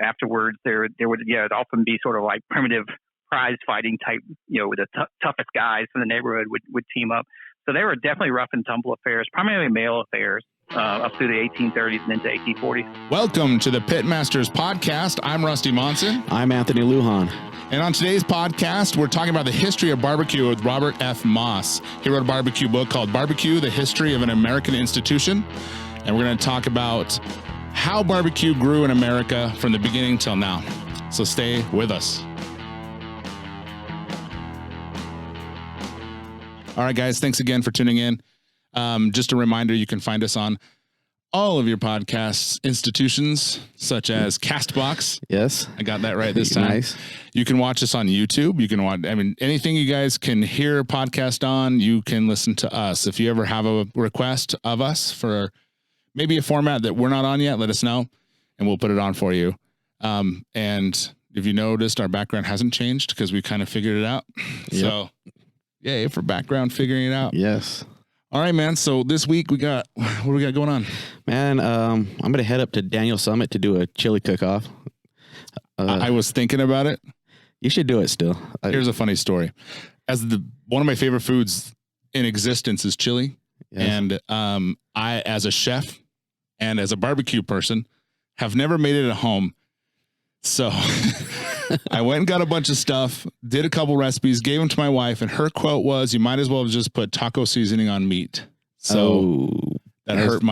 afterwards, there would it'd often be sort of like primitive prize fighting type, with the toughest guys in the neighborhood would team up. So they were definitely rough and tumble affairs, primarily male affairs, up through the 1830s and into 1840s. Welcome to the Pitmasters Podcast. I'm Rusty Monson. I'm Anthony Lujan. And on today's podcast, we're talking about the history of barbecue with Robert F. Moss. He wrote a barbecue book called Barbecue, The History of an American Institution. And we're going to talk about how barbecue grew in America from the beginning till now. So stay with us. All right, guys, thanks again for tuning in. Just a reminder, you can find us on all of your podcasts institutions, such as CastBox. Yes. I got that right this time. Nice. You can watch us on YouTube. You can watch, anything you guys can hear a podcast on, you can listen to us. If you ever have a request of us for maybe a format that we're not on yet, let us know and we'll put it on for you. And if you noticed, our background hasn't changed because we kind of figured it out. Yep. So yay for background figuring it out. Yes. All right, man. So this week what do we got going on? Man, I'm going to head up to Daniel Summit to do a chili cook-off. I was thinking about it. You should do it still. Here's a funny story. One of my favorite foods in existence is chili. Yes. And I, as a chef and as a barbecue person, have never made it at home. So I went and got a bunch of stuff, did a couple recipes, gave them to my wife, and her quote was, "You might as well just put taco seasoning on meat." So that hurt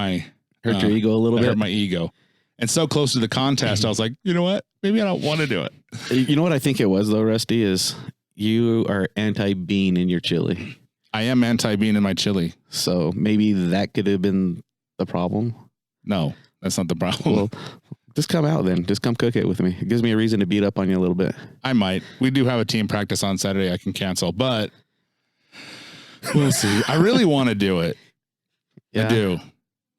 your ego a little bit. Hurt my ego. And so close to the contest, I was like, you know what? Maybe I don't want to do it. You know what I think it was though, Rusty, is you are anti-bean in your chili. I am anti-bean in my chili. So maybe that could have been the problem. No, that's not the problem. Well, just come out then. Just come cook it with me. It gives me a reason to beat up on you a little bit. I might. We do have a team practice on Saturday I can cancel, but we'll see. I really want to do it. Yeah. I do.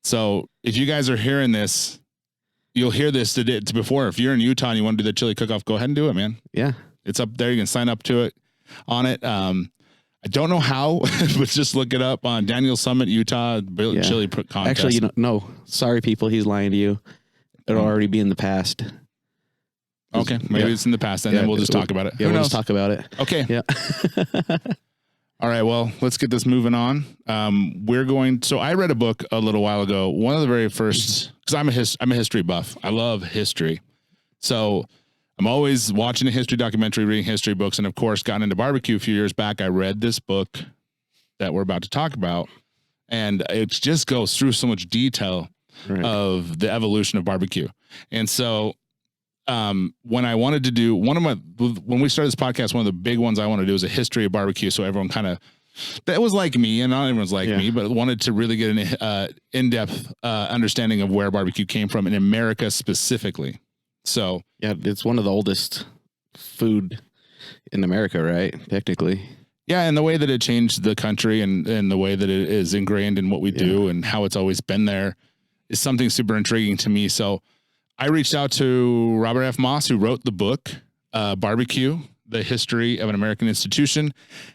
So if you guys are hearing this, you'll hear this before. If you're in Utah and you want to do the chili cook-off, go ahead and do it, man. Yeah. It's up there. You can sign up to it on it. I don't know how, but just look it up on Daniel Summit, Utah, chili contest. Actually, no. Sorry, people. He's lying to you. It'll already be in the past. Okay. Maybe it's in the past, and then we'll just talk about it. Yeah, we'll just talk about it. Okay. Yeah. All right. Well, let's get this moving on. So I read a book a little while ago. One of the very first, because I'm a history buff. I love history. So I'm always watching a history documentary, reading history books, and of course, got into barbecue a few years back. I read this book that we're about to talk about, and it just goes through so much detail of the evolution of barbecue. And so when I wanted to do when we started this podcast, one of the big ones I want to do is a history of barbecue. So everyone that was like me, and not everyone's like me, but wanted to really get an in-depth understanding of where barbecue came from in America specifically. So yeah, it's one of the oldest food in America, right? Technically. Yeah, and the way that it changed the country and the way that it is ingrained in what we do and how it's always been there is something super intriguing to me. So I reached out to Robert F. Moss, who wrote the book, Barbecue, The History of an American Institution.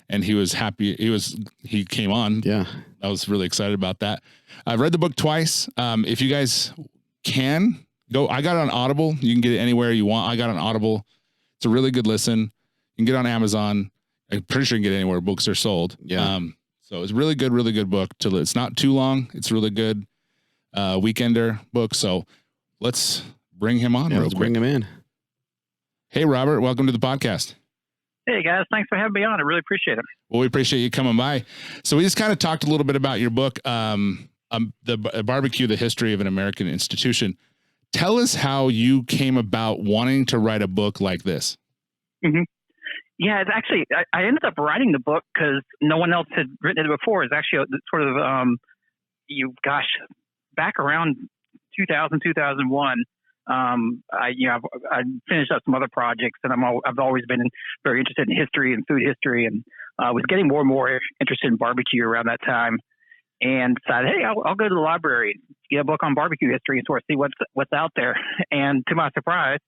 And he was happy. He came on. Yeah. I was really excited about that. I've read the book twice. If you guys can go, I got it on Audible. You can get it anywhere you want. I got it on Audible. It's a really good listen. You can get it on Amazon. I'm pretty sure you can get it anywhere books are sold. Yeah. So it's really good book. It's not too long. It's really good. Weekender book. So let's bring him on real quick. Bring him in. Hey, Robert, welcome to the podcast. Hey, guys. Thanks for having me on. I really appreciate it. Well, we appreciate you coming by. So we just kind of talked a little bit about your book, the Barbecue, The History of an American Institution. Tell us how you came about wanting to write a book like this. Mm-hmm. Yeah, it's actually, I ended up writing the book because no one else had written it before. It's actually sort of, back around 2000, 2001, I finished up some other projects, and I've always been very interested in history and food history, and was getting more and more interested in barbecue around that time, and decided, hey, I'll go to the library, get a book on barbecue history, and sort of see what's out there. And to my surprise,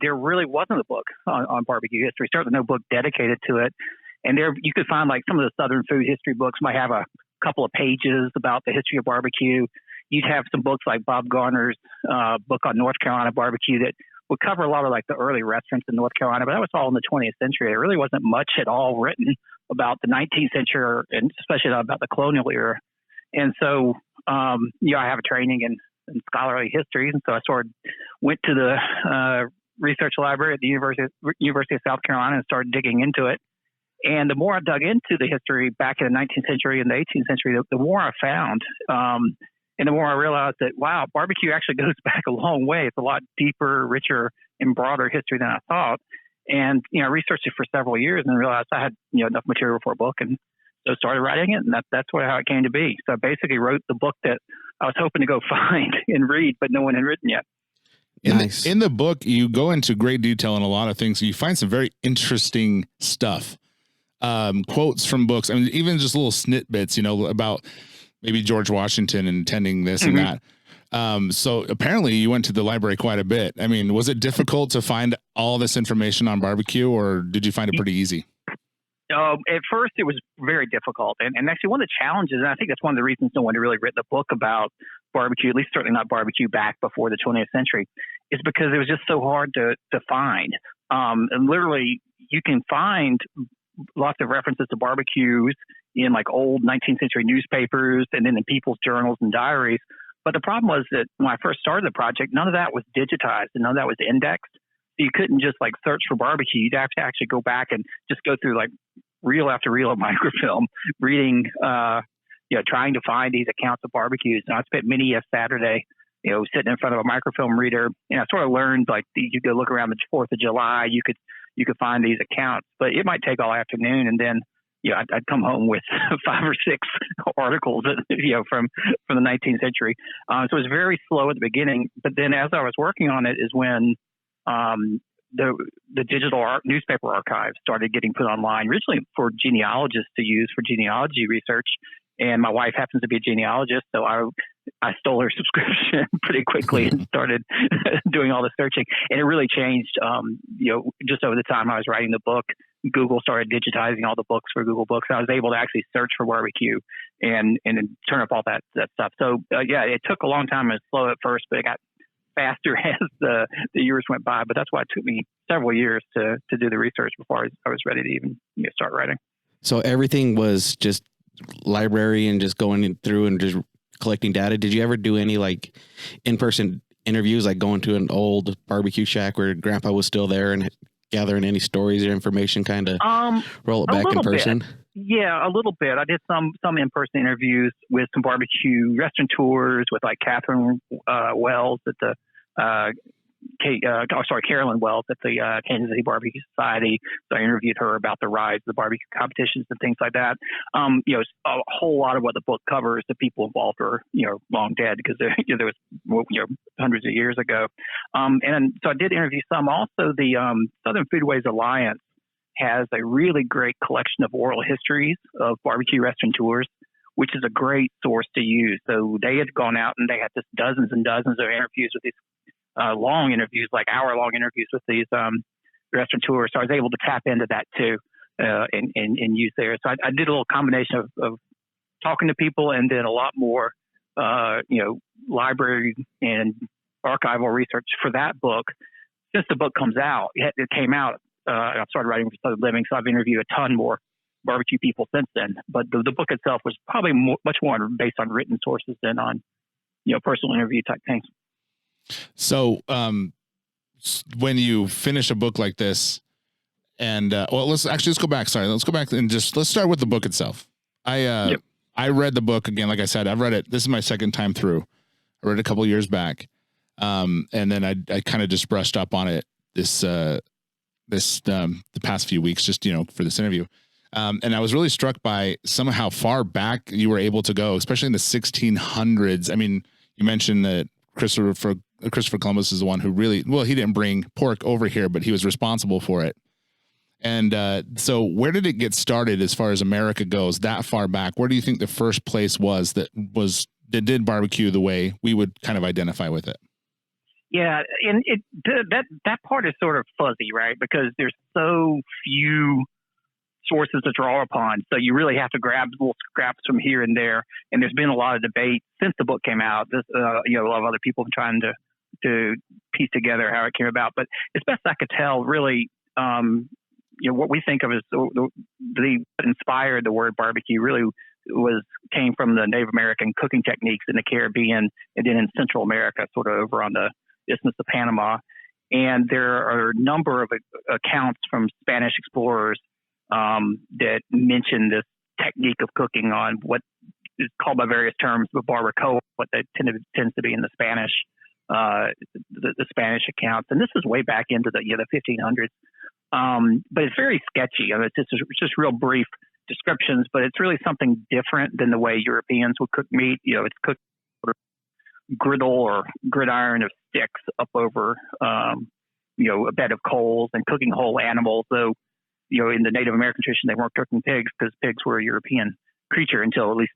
there really wasn't a book on barbecue history. Certainly no book dedicated to it. And there you could find like some of the Southern food history books might have a couple of pages about the history of barbecue. You'd have some books like Bob Garner's book on North Carolina barbecue that would cover a lot of like the early restaurants in North Carolina, but that was all in the 20th century. There really wasn't much at all written about the 19th century, and especially about the colonial era. And so, I have a training in scholarly history, and so I went to the research library at the University of South Carolina and started digging into it. And the more I dug into the history back in the 19th century and the 18th century, the more I found. And the more I realized that, wow, barbecue actually goes back a long way. It's a lot deeper, richer, and broader history than I thought. And, I researched it for several years and realized I had, enough material for a book, and so started writing it. And that's how it came to be. So I basically wrote the book that I was hoping to go find and read, but no one had written yet. Nice. In the book, you go into great detail on a lot of things. You find some very interesting stuff, quotes from books. I mean, even just little snippets, about maybe George Washington and attending this and that. So apparently you went to the library quite a bit. I mean, was it difficult to find all this information on barbecue, or did you find it pretty easy? At first, it was very difficult. And actually, one of the challenges, and I think that's one of the reasons no one had really written a book about barbecue, at least certainly not barbecue back before the 20th century, is because it was just so hard to find. And literally, you can find lots of references to barbecues in like old 19th century newspapers and then in people's journals and diaries. But the problem was that when I first started the project, none of that was digitized and none of that was indexed. You couldn't just like search for barbecue. You'd have to actually go back and just go through like reel after reel of microfilm, reading, trying to find these accounts of barbecues. And I spent many a Saturday, sitting in front of a microfilm reader. And I sort of learned like you could go look around the 4th of July, you could find these accounts, but it might take all afternoon. And then, I'd come home with 5 or 6 articles, from the 19th century. So it was very slow at the beginning. But then as I was working on it is when the digital newspaper archive started getting put online, originally for genealogists to use for genealogy research. And my wife happens to be a genealogist, so I stole her subscription pretty quickly and started doing all the searching. And it really changed, just over the time I was writing the book. Google started digitizing all the books for Google Books. I was able to actually search for barbecue and turn up all that stuff. So, it took a long time. It was slow at first, but it got faster as the years went by. But that's why it took me several years to do the research before I was ready to even start writing. So everything was just library and just going through and just collecting data. Did you ever do any like in-person interviews, like going to an old barbecue shack where Grandpa was still there and gathering any stories or information, kind of roll it back in person? Bit. Yeah, a little bit. I did some in-person interviews with some barbecue restaurateurs, with like Catherine Wells at the Carolyn Wells at the Kansas City Barbecue Society. So I interviewed her about the rise of the barbecue competitions and things like that. A whole lot of what the book covers, the people involved are, long dead because there was, hundreds of years ago. And so I did interview some. Also, the Southern Foodways Alliance has a really great collection of oral histories of barbecue restaurateurs, which is a great source to use. So they had gone out and they had just dozens and dozens of interviews with these long interviews, like hour-long interviews with these restaurateurs. So I was able to tap into that too and use there. So I did a little combination of talking to people and then a lot more, library and archival research for that book. Since the book comes out, it came out, I started writing for Southern Living, so I've interviewed a ton more barbecue people since then. But the book itself was probably much more based on written sources than on, personal interview type things. So, when you finish a book like this, and let's go back. Sorry, let's go back and let's start with the book itself. I read the book again. Like I said, I've read it. This is my second time through. I read it a couple of years back, and then I kind of just brushed up on it the past few weeks, just for this interview. And I was really struck by how far back you were able to go, especially in the 1600s. I mean, you mentioned that Christopher Columbus is the one who really, he didn't bring pork over here, but he was responsible for it. And so where did it get started as far as America goes, that far back? Where do you think the first place was that did barbecue the way we would kind of identify with it? Yeah, and that part is sort of fuzzy, right? Because there's so few sources to draw upon. So you really have to grab little scraps from here and there. And there's been a lot of debate since the book came out. A lot of other people trying to to piece together how it came about. But as best I could tell, really, what we think of as the inspired the word barbecue really came from the Native American cooking techniques in the Caribbean and then in Central America, sort of over on the Isthmus of Panama. And there are a number of accounts from Spanish explorers that mention this technique of cooking on what is called by various terms, but barbacoa, what that tends to be in the Spanish, the Spanish accounts. And this is way back into the 1500s. But it's very sketchy. I mean, it's just real brief descriptions, but it's really something different than the way Europeans would cook meat. It's cooked sort of griddle or gridiron of sticks up over, a bed of coals and cooking whole animals. Though, in the Native American tradition, they weren't cooking pigs because pigs were a European creature until the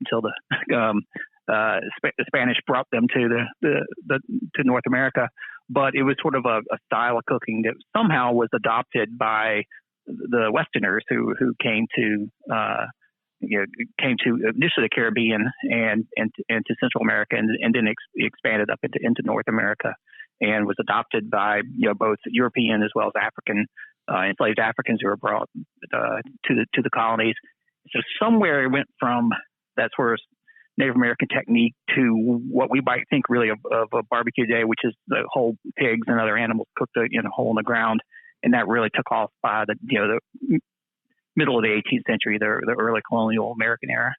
Spanish brought them to to North America. But it was sort of a style of cooking that somehow was adopted by the Westerners who came to initially the Caribbean and to Central America and then expanded up into North America, and was adopted by both European as well as African enslaved Africans who were brought to the colonies. So somewhere it went from that sort of Native American technique to what we might think really of a barbecue day, which is the whole pigs and other animals cooked in a hole in the ground. And that really took off by the middle of the 18th century, the early colonial American era.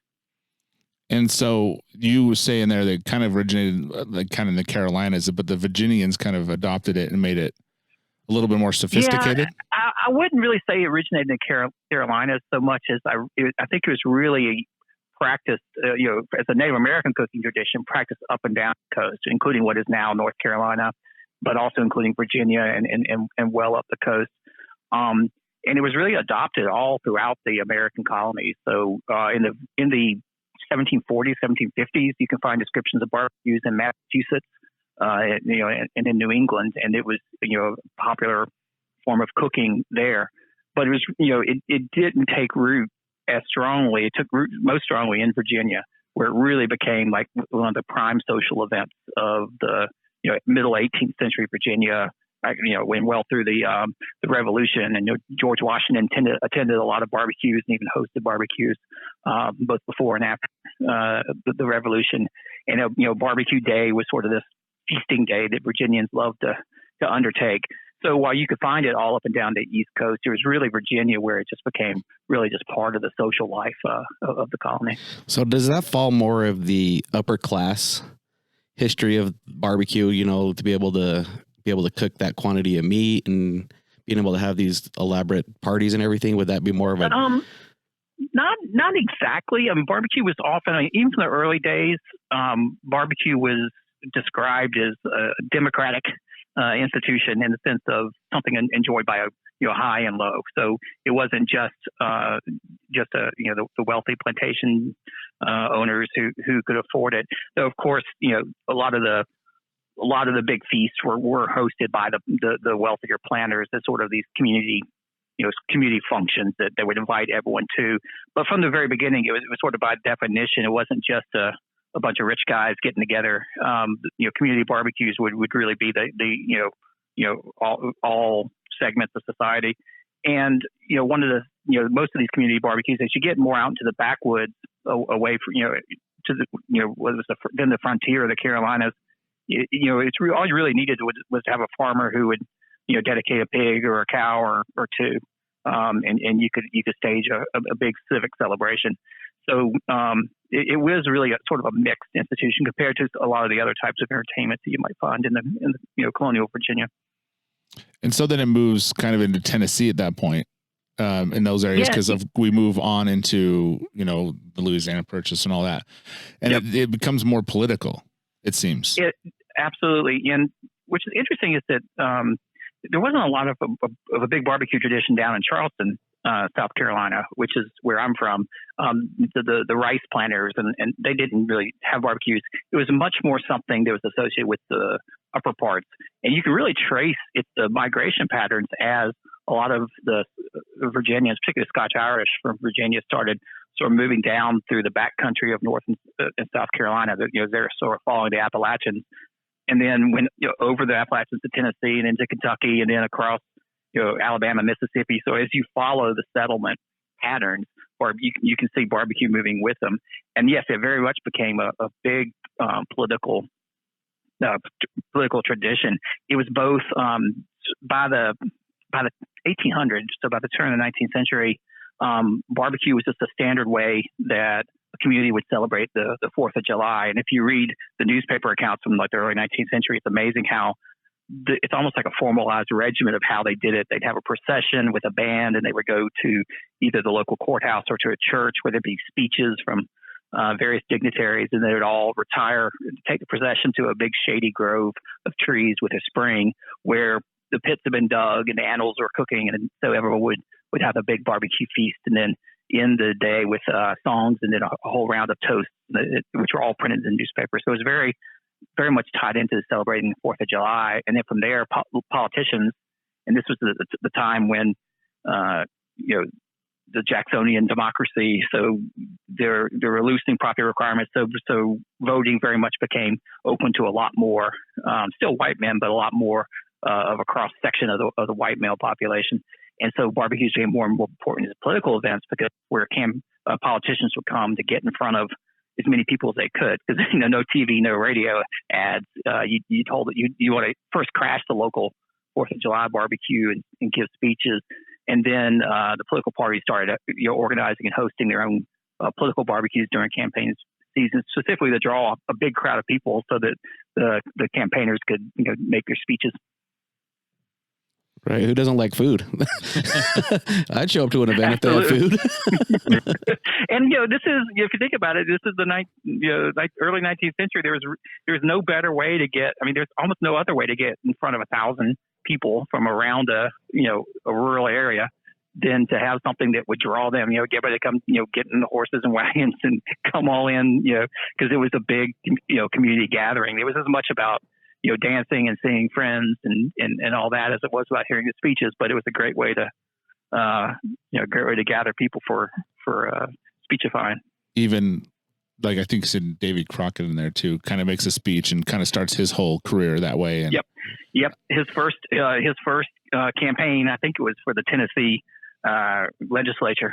And so you say in there that kind of originated like kind of in the Carolinas, but the Virginians kind of adopted it and made it a little bit more sophisticated. Yeah, I wouldn't really say it originated in the Carolinas so much as I think it was really practiced, as a Native American cooking tradition, practiced up and down the coast, including what is now North Carolina, but also including Virginia and well up the coast. And it was really adopted all throughout the American colonies. So in the 1740s, 1750s, you can find descriptions of barbecues in Massachusetts, and in New England, and it was a popular form of cooking there. But it was it didn't take root as strongly. It took root most strongly in Virginia, where it really became like one of the prime social events of the middle 18th century Virginia. Went well through the Revolution, and George Washington attended a lot of barbecues and even hosted barbecues both before and after the Revolution. And barbecue day was sort of this feasting day that Virginians loved to undertake. So while you could find it all up and down the East Coast, it was really Virginia where it just became really just part of the social life of the colony. So does that fall more of the upper class history of barbecue? To be able to cook that quantity of meat and being able to have these elaborate parties and everything? Would that be more of a not exactly. I mean, barbecue was often, even from the early days, barbecue was described as a democratic institution in the sense of something enjoyed by high and low. So it wasn't just the wealthy plantation owners who could afford it. So of course, a lot of the big feasts were hosted by the wealthier planters as sort of these community functions that they would invite everyone to. But from the very beginning, it was sort of by definition, it wasn't just a bunch of rich guys getting together. Community barbecues would really be all segments of society. And one of the most of these community barbecues, as you get more out into the backwoods, away from to then the frontier of the Carolinas, it's all you really needed was to have a farmer who would dedicate a pig or a cow or two, and you could stage a big civic celebration. So it was really a sort of a mixed institution compared to a lot of the other types of entertainment that you might find in the colonial Virginia. And so then it moves kind of into Tennessee at that point, in those areas, because we move on into the Louisiana Purchase and all that, and it becomes more political. It seems. Absolutely, and which is interesting is that there wasn't a lot of a big barbecue tradition down in Charleston, South Carolina, which is where I'm from. The rice planters and they didn't really have barbecues. It was much more something that was associated with the upper parts, and you can really trace the migration patterns as a lot of the Virginians, particularly Scotch Irish from Virginia, started sort of moving down through the back country of North and South Carolina. They're sort of following the Appalachians. and then went over the Appalachians to Tennessee and into Kentucky and then across Alabama, Mississippi. So as you follow the settlement patterns, or you can see barbecue moving with them. And yes, it very much became a big political tradition. It was both by the 1800s, so by the turn of the 19th century, barbecue was just a standard way that a community would celebrate the 4th of July. And if you read the newspaper accounts from like the early 19th century, it's amazing how it's almost like a formalized regimen of how they did it. They'd have a procession with a band, and they would go to either the local courthouse or to a church where there'd be speeches from various dignitaries, and they would all retire, take the procession to a big shady grove of trees with a spring where the pits have been dug and the animals were cooking, and so everyone would have a big barbecue feast, and then end the day with songs and then a whole round of toasts, which were all printed in the newspaper. So it was very, very much tied into celebrating the 4th of July. And then from there, politicians, and this was the time when, the Jacksonian democracy, so they're loosening property requirements. So voting very much became open to a lot more, still white men, but a lot more of a cross section of the white male population. And so barbecues became more and more important as political events because where politicians would come to get in front of as many people as they could, because no TV, no radio ads. You told that you want to first crash the local 4th of July barbecue and give speeches, and then the political parties started organizing and hosting their own political barbecues during campaign season, specifically to draw a big crowd of people so that the campaigners could make their speeches. Right. Who doesn't like food? I'd show up to an event if they had food. And this is, if you think about it, this is the early 19th century. There's no better way to get. I mean, there's almost no other way to get in front of 1,000 people from around a rural area than to have something that would draw them. Get everybody to come, get in the horses and wagons and come all in. Because it was a big, community gathering. It was as much about dancing and seeing friends and all that as it was about hearing the speeches, but it was a great way to, gather people for speechifying. Even like, I think it's Davy Crockett in there too, kind of makes a speech and kind of starts his whole career that way. And Yep. His first campaign, I think it was for the Tennessee legislature.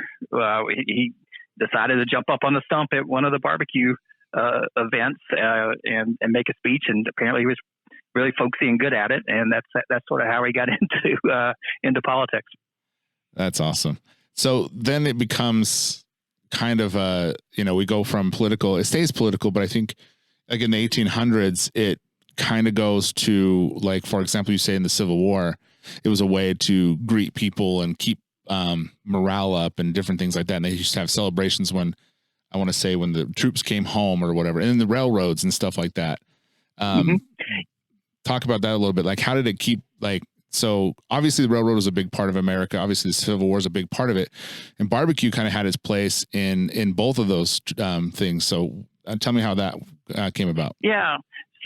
He decided to jump up on the stump at one of the barbecue events and make a speech, and apparently he was really folksy and good at it, and that's sort of how he got into politics. That's awesome. So then it becomes kind of we go from political, it stays political, but I think like in the 1800s, it kind of goes to, like, for example, you say in the Civil War, it was a way to greet people and keep morale up and different things like that. And they used to have celebrations when the troops came home or whatever, and then the railroads and stuff like that. Talk about that a little bit. Like, how did it keep, like, so obviously the railroad was a big part of America. Obviously the Civil War is a big part of it, and barbecue kind of had its place in both of those things. So tell me how that came about. Yeah.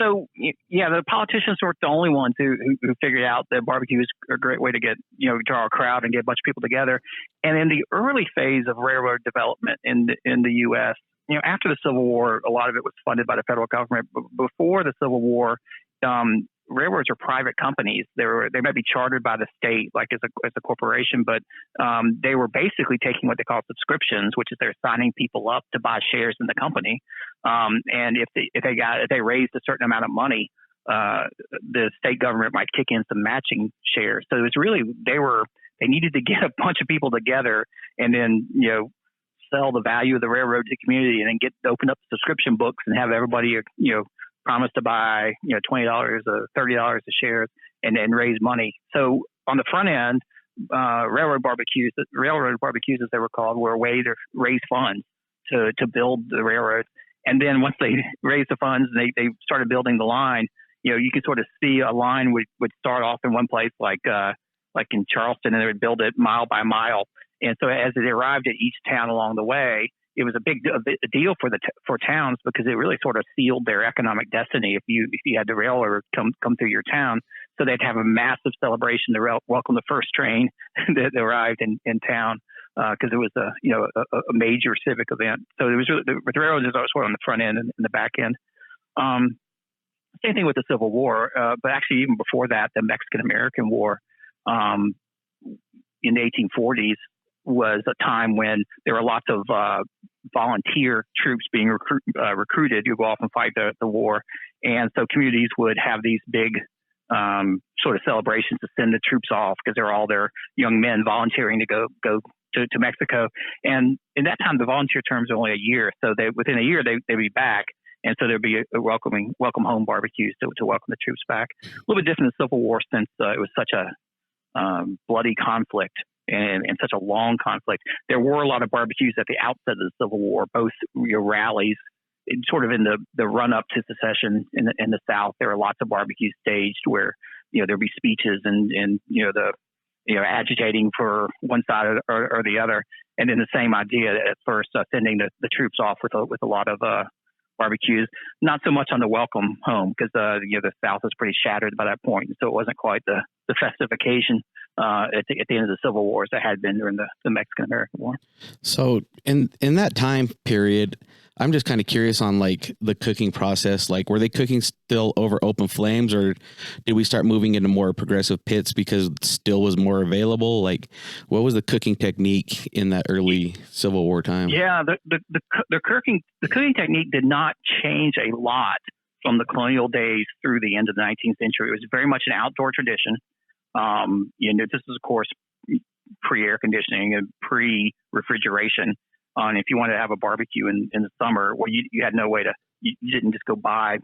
So the politicians weren't the only ones who figured out that barbecue is a great way to get, draw a crowd and get a bunch of people together. And in the early phase of railroad development in the U.S., after the Civil War, a lot of it was funded by the federal government. But before the Civil War, railroads are private companies. They might be chartered by the state, like as a corporation, but they were basically taking what they call subscriptions, which is they're signing people up to buy shares in the company. And if they raised a certain amount of money, the state government might kick in some matching shares. So it was really they needed to get a bunch of people together and then sell the value of the railroad to the community, and then open up subscription books and have everybody promise to buy $20 or $30 a share and then raise money. So on the front end, railroad barbecues as they were called, were a way to raise funds to build the railroads. And then once they raised the funds and they started building the line, you could sort of see a line would start off in one place like in Charleston, and they would build it mile by mile. And so as it arrived at each town along the way, it was a big deal for towns, because it really sort of sealed their economic destiny if you had the railroad come through your town. So they'd have a massive celebration to welcome the first train that arrived in town, because it was a major civic event. So it was really, the railroad is sort of on the front end and the back end. Same thing with the Civil War, but actually even before that, the Mexican-American War in the 1840s was a time when there were lots of volunteer troops being recruited to go off and fight the war. And so communities would have these big sort of celebrations to send the troops off because they're all their young men volunteering to go to Mexico. And in that time, the volunteer terms are only a year. So within a year, they'd be back. And so there'd be a welcome home barbecues to welcome the troops back. A little bit different in the Civil War since it was such a bloody conflict and such a long conflict. There were a lot of barbecues at the outset of the Civil War, both rallies, sort of in the run up to secession in the South. There were lots of barbecues staged where there'd be speeches and agitating for one side or the other, and then the same idea at first, sending the troops off with a lot of barbecues. Not so much on the welcome home because the South was pretty shattered by that point, so it wasn't quite the festive occasion at the end of the Civil War as it had been during the Mexican-American War. So in that time period, I'm just kind of curious on like the cooking process. Like, were they cooking still over open flames, or did we start moving into more progressive pits because still was more available? Like, what was the cooking technique in that early Civil War time? Yeah, the cooking technique did not change a lot from the colonial days through the end of the 19th century. It was very much an outdoor tradition. This is of course pre-air conditioning and pre-refrigeration. If you wanted to have a barbecue in the summer, well, you had no way you didn't just go buy,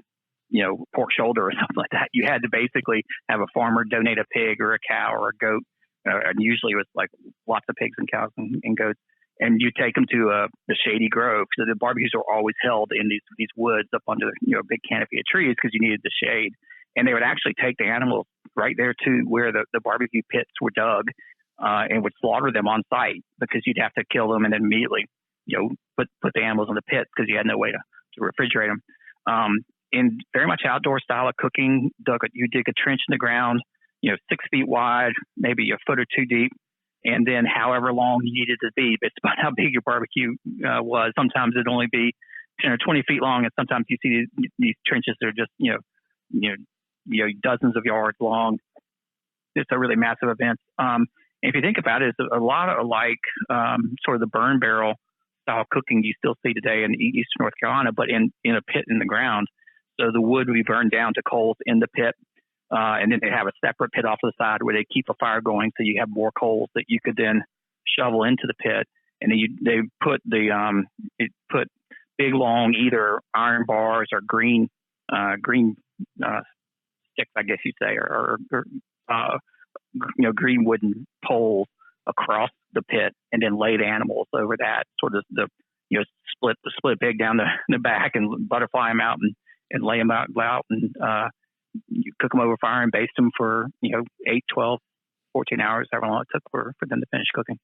pork shoulder or something like that. You had to basically have a farmer donate a pig or a cow or a goat. And usually it was like lots of pigs and cows and goats. And you take them to the shady grove. So the barbecues are always held in these woods up under a big canopy of trees because you needed the shade. And they would actually take the animals right there to where the barbecue pits were dug and would slaughter them on site because you'd have to kill them and then immediately put the animals in the pits because you had no way to refrigerate them. In very much outdoor style of cooking, you dig a trench in the ground, 6 feet wide, maybe a foot or two deep, and then however long you needed it to be. It's about how big your barbecue was. Sometimes it'd only be 10 or 20 feet long, and sometimes you see these trenches that are just dozens of yards long. It's a really massive event. If you think about it, it's a lot of like sort of the burn barrel style cooking you still see today in eastern North Carolina, but in a pit in the ground. So the wood would be burned down to coals in the pit, and then they have a separate pit off to the side where they keep a fire going, so you have more coals that you could then shovel into the pit. And then they put big long either iron bars or green sticks, I guess you'd say, or green wooden poles across the pit, and then lay the animals over that, sort of split pig down the back and butterfly them out and lay them out, and you cook them over fire and baste them for 8, 12, 14 hours, however long it took for them to finish cooking.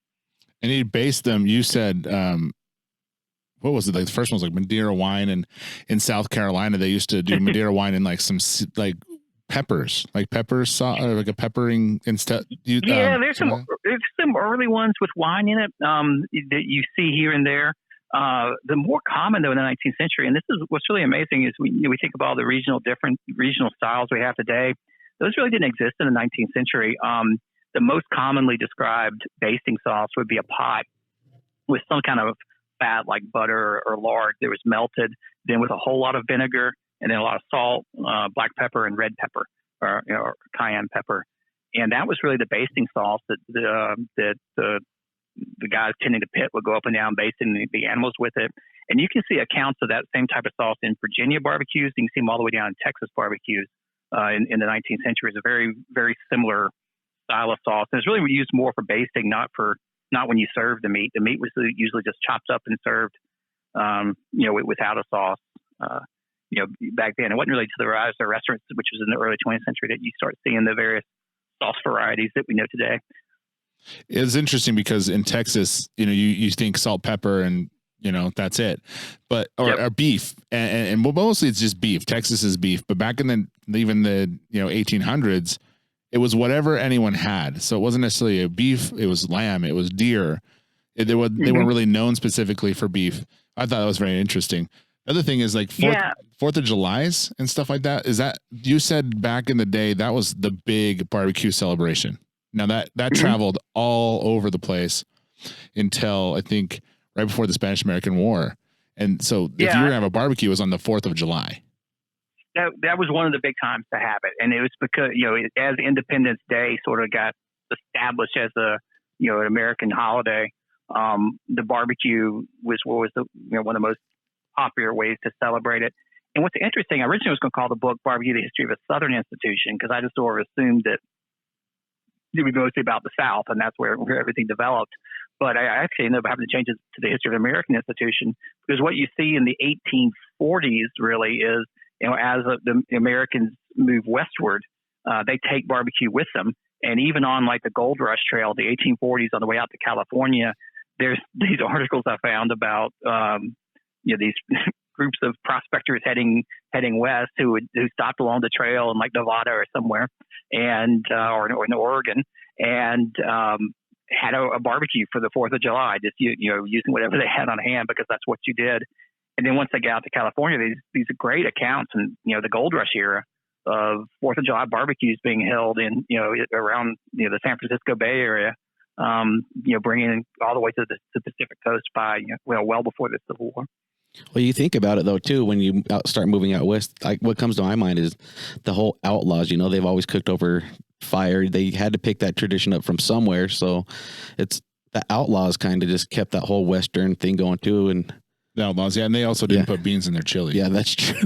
And you baste them. You said what was it? Like the first one was like Madeira wine, and in South Carolina they used to do Madeira wine in like some like peppers, like pepper sauce, or like a peppering instead. There's some early ones with wine in it that you see here and there. The more common though in the 19th century, and this is what's really amazing, is we think of all the regional styles we have today. Those really didn't exist in the 19th century. The most commonly described basting sauce would be a pot with some kind of fat like butter or lard that was melted, then with a whole lot of vinegar, and then a lot of salt, black pepper, and red pepper, or cayenne pepper. And that was really the basting sauce that the guys tending the pit would go up and down basting the animals with it. And you can see accounts of that same type of sauce in Virginia barbecues. You can see them all the way down in Texas barbecues in the 19th century. It's a very, very similar style of sauce. And it's really used more for basting, not when you serve the meat. The meat was usually just chopped up and served, without a sauce. Back then, it wasn't really to the rise of restaurants, which was in the early 20th century, that you start seeing the various sauce varieties that we know today. It's interesting because in Texas, you think salt, pepper, and that's it, but or beef, and mostly it's just beef. Texas is beef, but back in even the 1800s, it was whatever anyone had. So it wasn't necessarily a beef; it was lamb, it was deer. They weren't really known specifically for beef. I thought that was very interesting. Other thing is like Fourth of July's and stuff like that. Is that you said back in the day that was the big barbecue celebration? Now that traveled all over the place until I think right before the Spanish-American War. And so if you were gonna have a barbecue, it was on the 4th of July. That was one of the big times to have it, and it was because as Independence Day sort of got established as an American holiday, the barbecue was one of the most popular ways to celebrate it. And what's interesting, I originally was going to call the book "Barbecue: The History of a Southern Institution" because I just sort of assumed that it would be mostly about the South, and that's where everything developed. But I actually ended up having to change it to the history of the American institution because what you see in the 1840s really is, as the Americans move westward, they take barbecue with them. And even on like the Gold Rush Trail, the 1840s on the way out to California, there's these articles I found about, these groups of prospectors heading west who stopped along the trail in like Nevada or somewhere, and or in Oregon, and had a barbecue for the 4th of July, just using whatever they had on hand because that's what you did. And then once they got out to California, these are great accounts in the Gold Rush era of 4th of July barbecues being held in around the San Francisco Bay Area, bringing in all the way to the Pacific Coast by well before the Civil War. Well, you think about it though too when you start moving out west. Like what comes to my mind is the whole outlaws. They've always cooked over fire. They had to pick that tradition up from somewhere. So it's the outlaws kind of just kept that whole Western thing going too. And the outlaws, and they also didn't put beans in their chili. Yeah, that's true.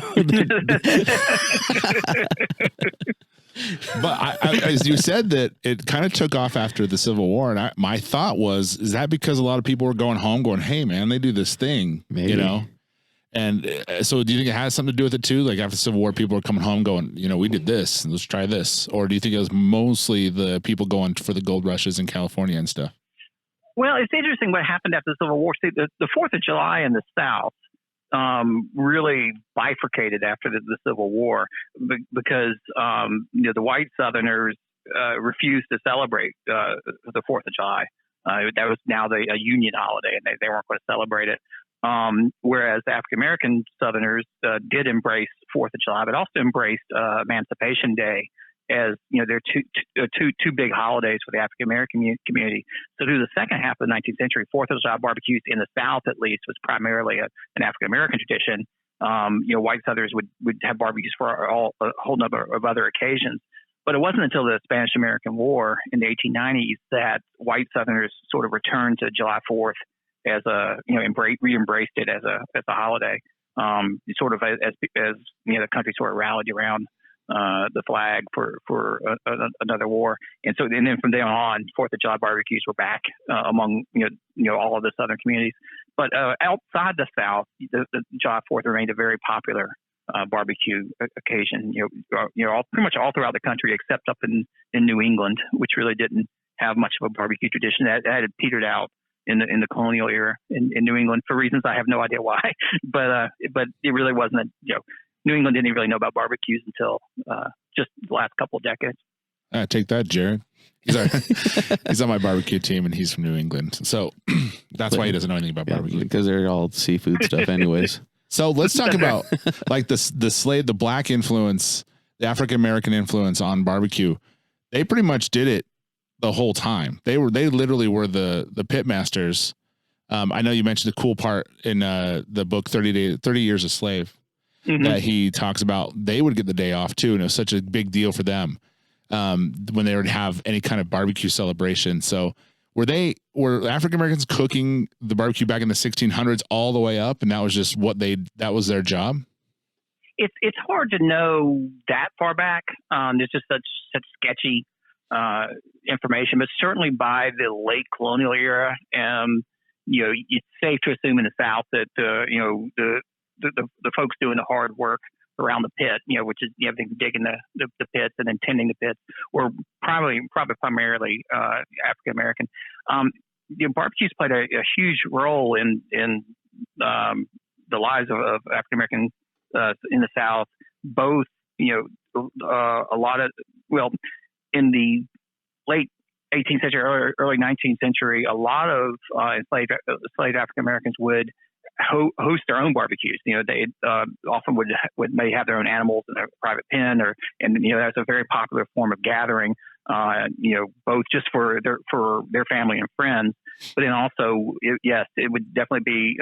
But as you said, that it kind of took off after the Civil War, and my thought was, is that because a lot of people were going home, going, "Hey, man, they do this thing," Maybe. And so, do you think it has something to do with it too? Like after the Civil War, people were coming home, going, "We did this, and let's try this," or do you think it was mostly the people going for the gold rushes in California and stuff? Well, it's interesting what happened after the Civil War. See, the 4th of July in the South really bifurcated after the Civil War because the white Southerners refused to celebrate the 4th of July. That was now a Union holiday, and they weren't going to celebrate it. Whereas African American Southerners did embrace 4th of July, but also embraced Emancipation Day as they're two big holidays for the African American community. So through the second half of the 19th century, 4th of July barbecues in the South, at least, was primarily an African American tradition. White Southerners would have barbecues for a whole number of other occasions. But it wasn't until the Spanish American War in the 1890s that white Southerners sort of returned to July 4th as re-embraced it as a holiday. Sort of as the country sort of rallied around the flag for another war, and then from there on, 4th of July barbecues were back among all of the Southern communities. But outside the South, the July 4th remained a very popular barbecue occasion. Pretty much all throughout the country, except up in New England, which really didn't have much of a barbecue tradition. That had petered out in the colonial era in New England for reasons I have no idea why. But it really wasn't New England didn't really know about barbecues until just the last couple of decades. Take that, Jared. He's on my barbecue team, and he's from New England. So that's why he doesn't know anything about barbecue. Because they're all seafood stuff anyways. So let's talk about like the black influence, the African-American influence on barbecue. They pretty much did it the whole time. They literally were the pit masters. I know you mentioned the cool part in the book 30 Years a Slave. Mm-hmm. That he talks about. They would get the day off too, and it was such a big deal for them when they would have any kind of barbecue celebration. So were African Americans cooking the barbecue back in the 1600s all the way up, and that was just that was their job? It's hard to know that far back. There's just such sketchy information, but certainly by the late colonial era, it's safe to assume in the South that the folks doing the hard work around the pit, which is digging the pits and then tending the pits, were probably primarily African American. Barbecues played a huge role in the lives of African Americans in the South. Both, a lot of in the late 18th century, early 19th century, a lot of enslaved African Americans would host their own barbecues. They often may have their own animals in a private pen, and that's a very popular form of gathering. Both just for their family and friends, but then also, it would definitely be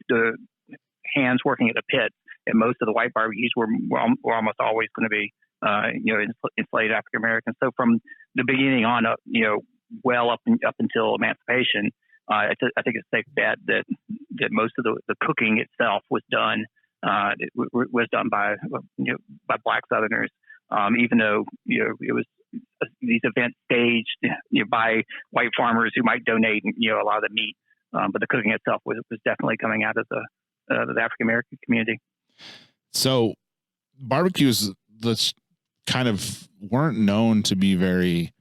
the hands working at the pit. And most of the white barbecues were almost always going to be enslaved African Americans. So from the beginning on up, well up until emancipation, I think it's safe to bet that most of the cooking itself was done by Black Southerners, even though it was these events staged by white farmers who might donate a lot of the meat, but the cooking itself was definitely coming out of the African American community. So barbecues kind of weren't known to be very,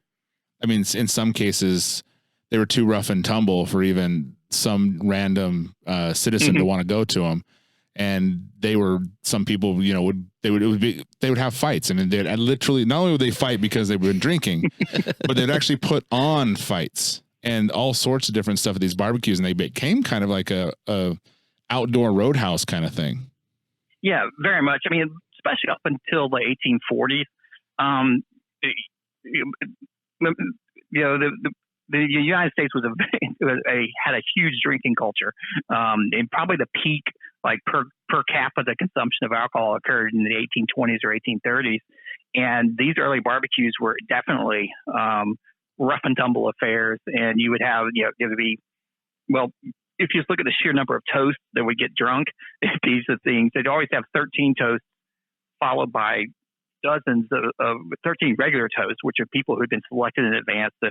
I mean, in some cases they were too rough and tumble for even some random citizen to want to go to them. And some people, they would have fights, and they'd literally, not only would they fight because they were drinking, but they'd actually put on fights and all sorts of different stuff at these barbecues. And they became kind of like a outdoor roadhouse kind of thing. Yeah, very much. I mean, especially up until the 1840s, the United States had a huge drinking culture, and probably the peak, like per capita consumption of alcohol, occurred in the 1820s or 1830s. And these early barbecues were definitely rough and tumble affairs. And you would have, it would be, well, if you just look at the sheer number of toasts that would get drunk, these are things. They'd always have 13 toasts, followed by dozens of 13 regular toasts, which are people who'd been selected in advance to,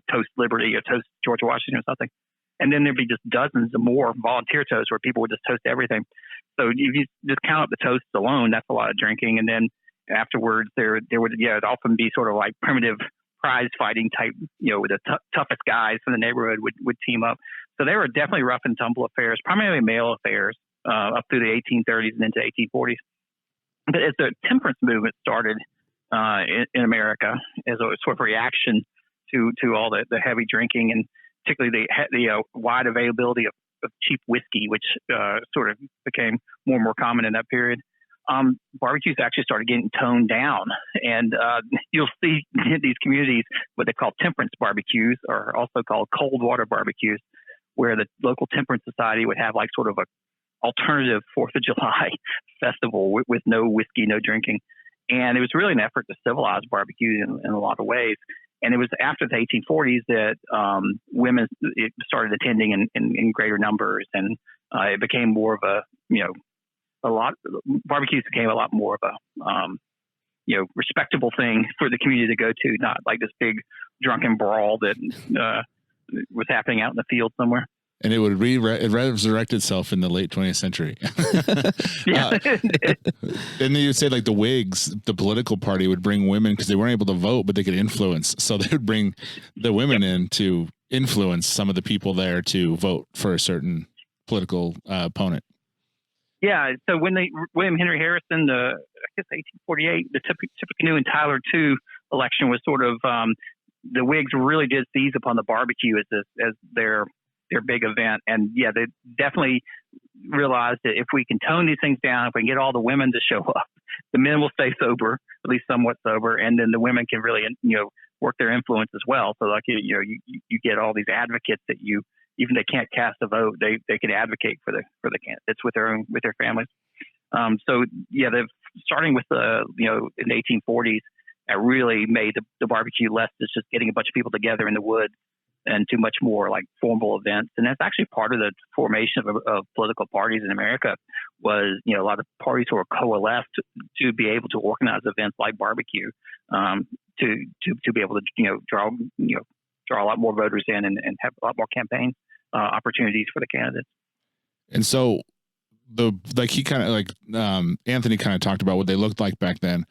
toast liberty or toast George Washington or something. And then there'd be just dozens of more volunteer toasts where people would just toast everything. So if you just count up the toasts alone, that's a lot of drinking. And then afterwards, there would often be sort of like primitive prize fighting type, with the toughest guys from the neighborhood would team up. So they were definitely rough and tumble affairs, primarily male affairs, up through the 1830s and into 1840s. But as the temperance movement started in America, as a sort of reaction to all the heavy drinking, and particularly the wide availability of cheap whiskey, which sort of became more and more common in that period, barbecues actually started getting toned down. And you'll see in these communities what they call temperance barbecues, or also called cold water barbecues, where the local temperance society would have like sort of a alternative 4th of July festival with no whiskey, no drinking. And it was really an effort to civilize barbecue in a lot of ways. And it was after the 1840s that women started attending in greater numbers, and it became more of barbecues became a lot more of a respectable thing for the community to go to, not like this big drunken brawl that was happening out in the field somewhere. And it would resurrect itself in the late 20th century. And then you would say like the Whigs, the political party, would bring women because they weren't able to vote, but they could influence. So they would bring the women in to influence some of the people there to vote for a certain political opponent. Yeah. So when William Henry Harrison, I guess 1848, the Tippecanoe and Tyler II election was sort of, the Whigs really did seize upon the barbecue as their big event. And they definitely realized that if we can tone these things down, if we can get all the women to show up, the men will stay sober, at least somewhat sober, and then the women can really, work their influence as well. So like, you get all these advocates that even they can't cast a vote, they can advocate for the candidates with their families. They've starting with in the 1840s, that really made the barbecue less just getting a bunch of people together in the woods, and to much more like formal events. And that's actually part of the formation of political parties in America was, a lot of parties who were coalesced to be able to organize events like barbecue, to be able to, draw a lot more voters in and have a lot more campaign opportunities for the candidates. And so Anthony kind of talked about what they looked like back then.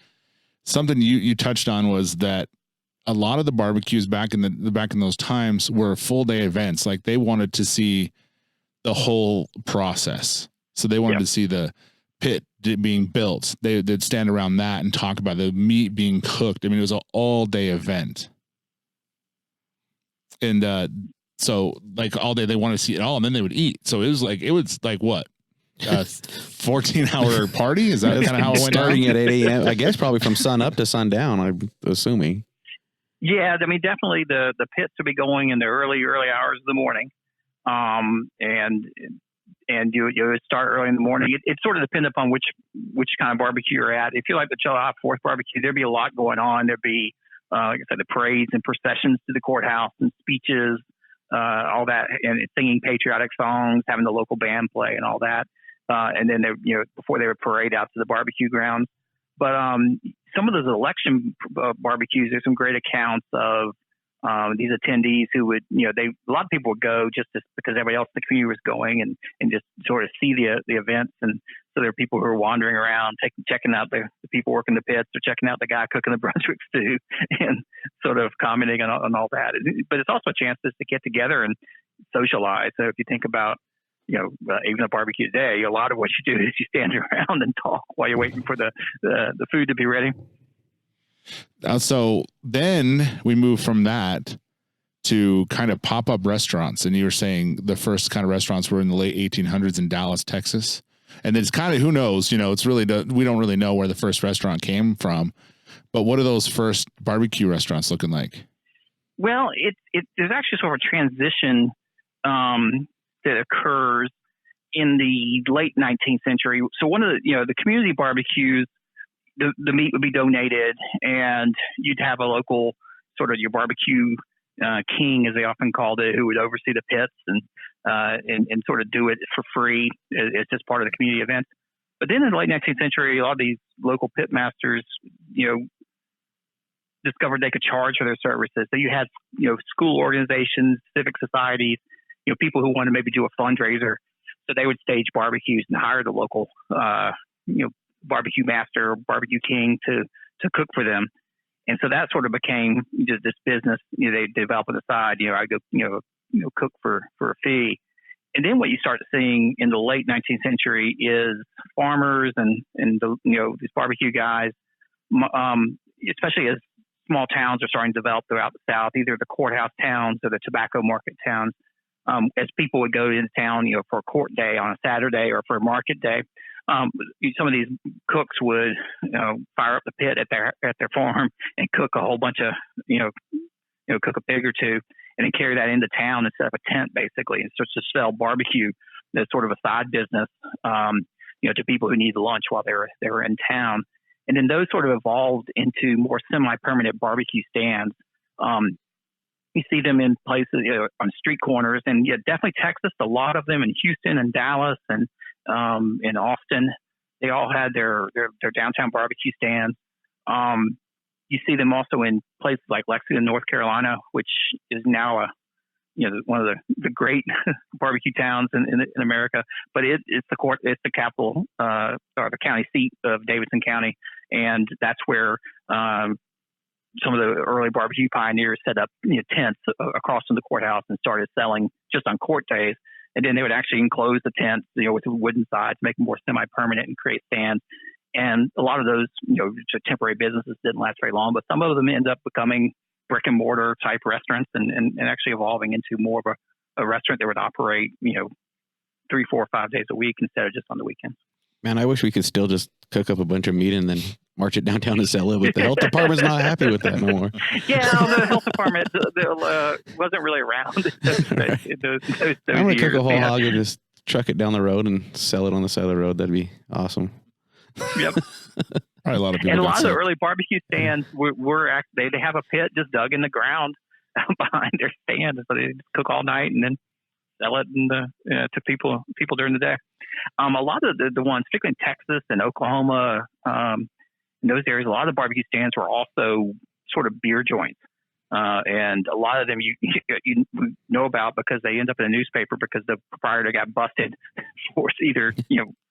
Something you touched on was that a lot of the barbecues back in those times were full day events. Like they wanted to see the whole process. So they wanted to see the pit being built. They'd stand around that and talk about the meat being cooked. I mean, it was an all day event. And So like all day they want to see it all, and then they would eat. So it was like what? 14-hour party? Is that kind of how it went? Starting at 8 a.m. I guess probably from sun up to sundown, I'm assuming. Yeah, I mean, definitely the pits would be going in the early hours of the morning, and you would start early in the morning. It sort of depends upon which kind of barbecue you're at. If you like the July 4th barbecue, there'd be a lot going on. There'd be, like I said, the parades and processions to the courthouse and speeches, all that, and singing patriotic songs, having the local band play and all that. And then before they would parade out to the barbecue grounds. But some of those election barbecues, there's some great accounts of these attendees who would, a lot of people would go just because everybody else in the community was going and just sort of see the events. And so there are people who are wandering around, checking out the people working the pits, or checking out the guy cooking the Brunswick stew, and sort of commenting on all that. But it's also a chance just to get together and socialize. So if you think about, even a barbecue today, a lot of what you do is you stand around and talk while you're waiting for the food to be ready. So then we move from that to kind of pop-up restaurants. And you were saying the first kind of restaurants were in the late 1800s in Dallas, Texas. And it's kind of, who knows, it's really, we don't really know where the first restaurant came from, but what are those first barbecue restaurants looking like? Well, there's actually sort of a transition, that occurs in the late 19th century. So one of the community barbecues, the meat would be donated, and you'd have a local sort of your barbecue king, as they often called it, who would oversee the pits and sort of do it for free. It's just part of the community event. But then in the late 19th century, a lot of these local pit masters, discovered they could charge for their services. So you had, school organizations, civic societies, people who wanted to maybe do a fundraiser. So they would stage barbecues and hire the local, barbecue master, barbecue king to cook for them. And so that sort of became just this business. They develop on the side. I go, cook for a fee. And then what you start seeing in the late 19th century is farmers and these barbecue guys, especially as small towns are starting to develop throughout the South, either the courthouse towns or the tobacco market towns. As people would go into town, for a court day on a Saturday or for a market day, some of these cooks would, fire up the pit at their farm and cook a whole bunch of, cook a pig or two, and then carry that into town and set up a tent basically, and start to sell barbecue as sort of a side business, to people who need lunch while they were in town. And then those sort of evolved into more semi-permanent barbecue stands. You see them in places, on street corners, and definitely Texas. A lot of them in Houston and Dallas and in Austin. They all had their downtown barbecue stands. You see them also in places like Lexington, North Carolina, which is now one of the great barbecue towns in America. But it's the capital or the county seat of Davidson County, and that's where some of the early barbecue pioneers set up tents across from the courthouse and started selling just on court days. And then they would actually enclose the tents, with wooden sides, make them more semi-permanent and create stands. And a lot of those, temporary businesses didn't last very long, but some of them end up becoming brick and mortar type restaurants and actually evolving into more of a restaurant that would operate, 3, 4, 5 days a week instead of just on the weekends. Man, I wish we could still just cook up a bunch of meat and then march it downtown and sell it, but the health department's not happy with that no more. Yeah, the health department wasn't really around. those I'm going to years. cook a whole hog and just truck it down the road and sell it on the side of the road. That'd be awesome. Yep. Probably a lot of people. And a lot of the early barbecue stands were they have a pit just dug in the ground behind their stand, so they cook all night and then sell it to people during the day. A lot of the ones, particularly in Texas and Oklahoma, in those areas, a lot of the barbecue stands were also sort of beer joints. And a lot of them you know about because they end up in a newspaper because the proprietor got busted for either,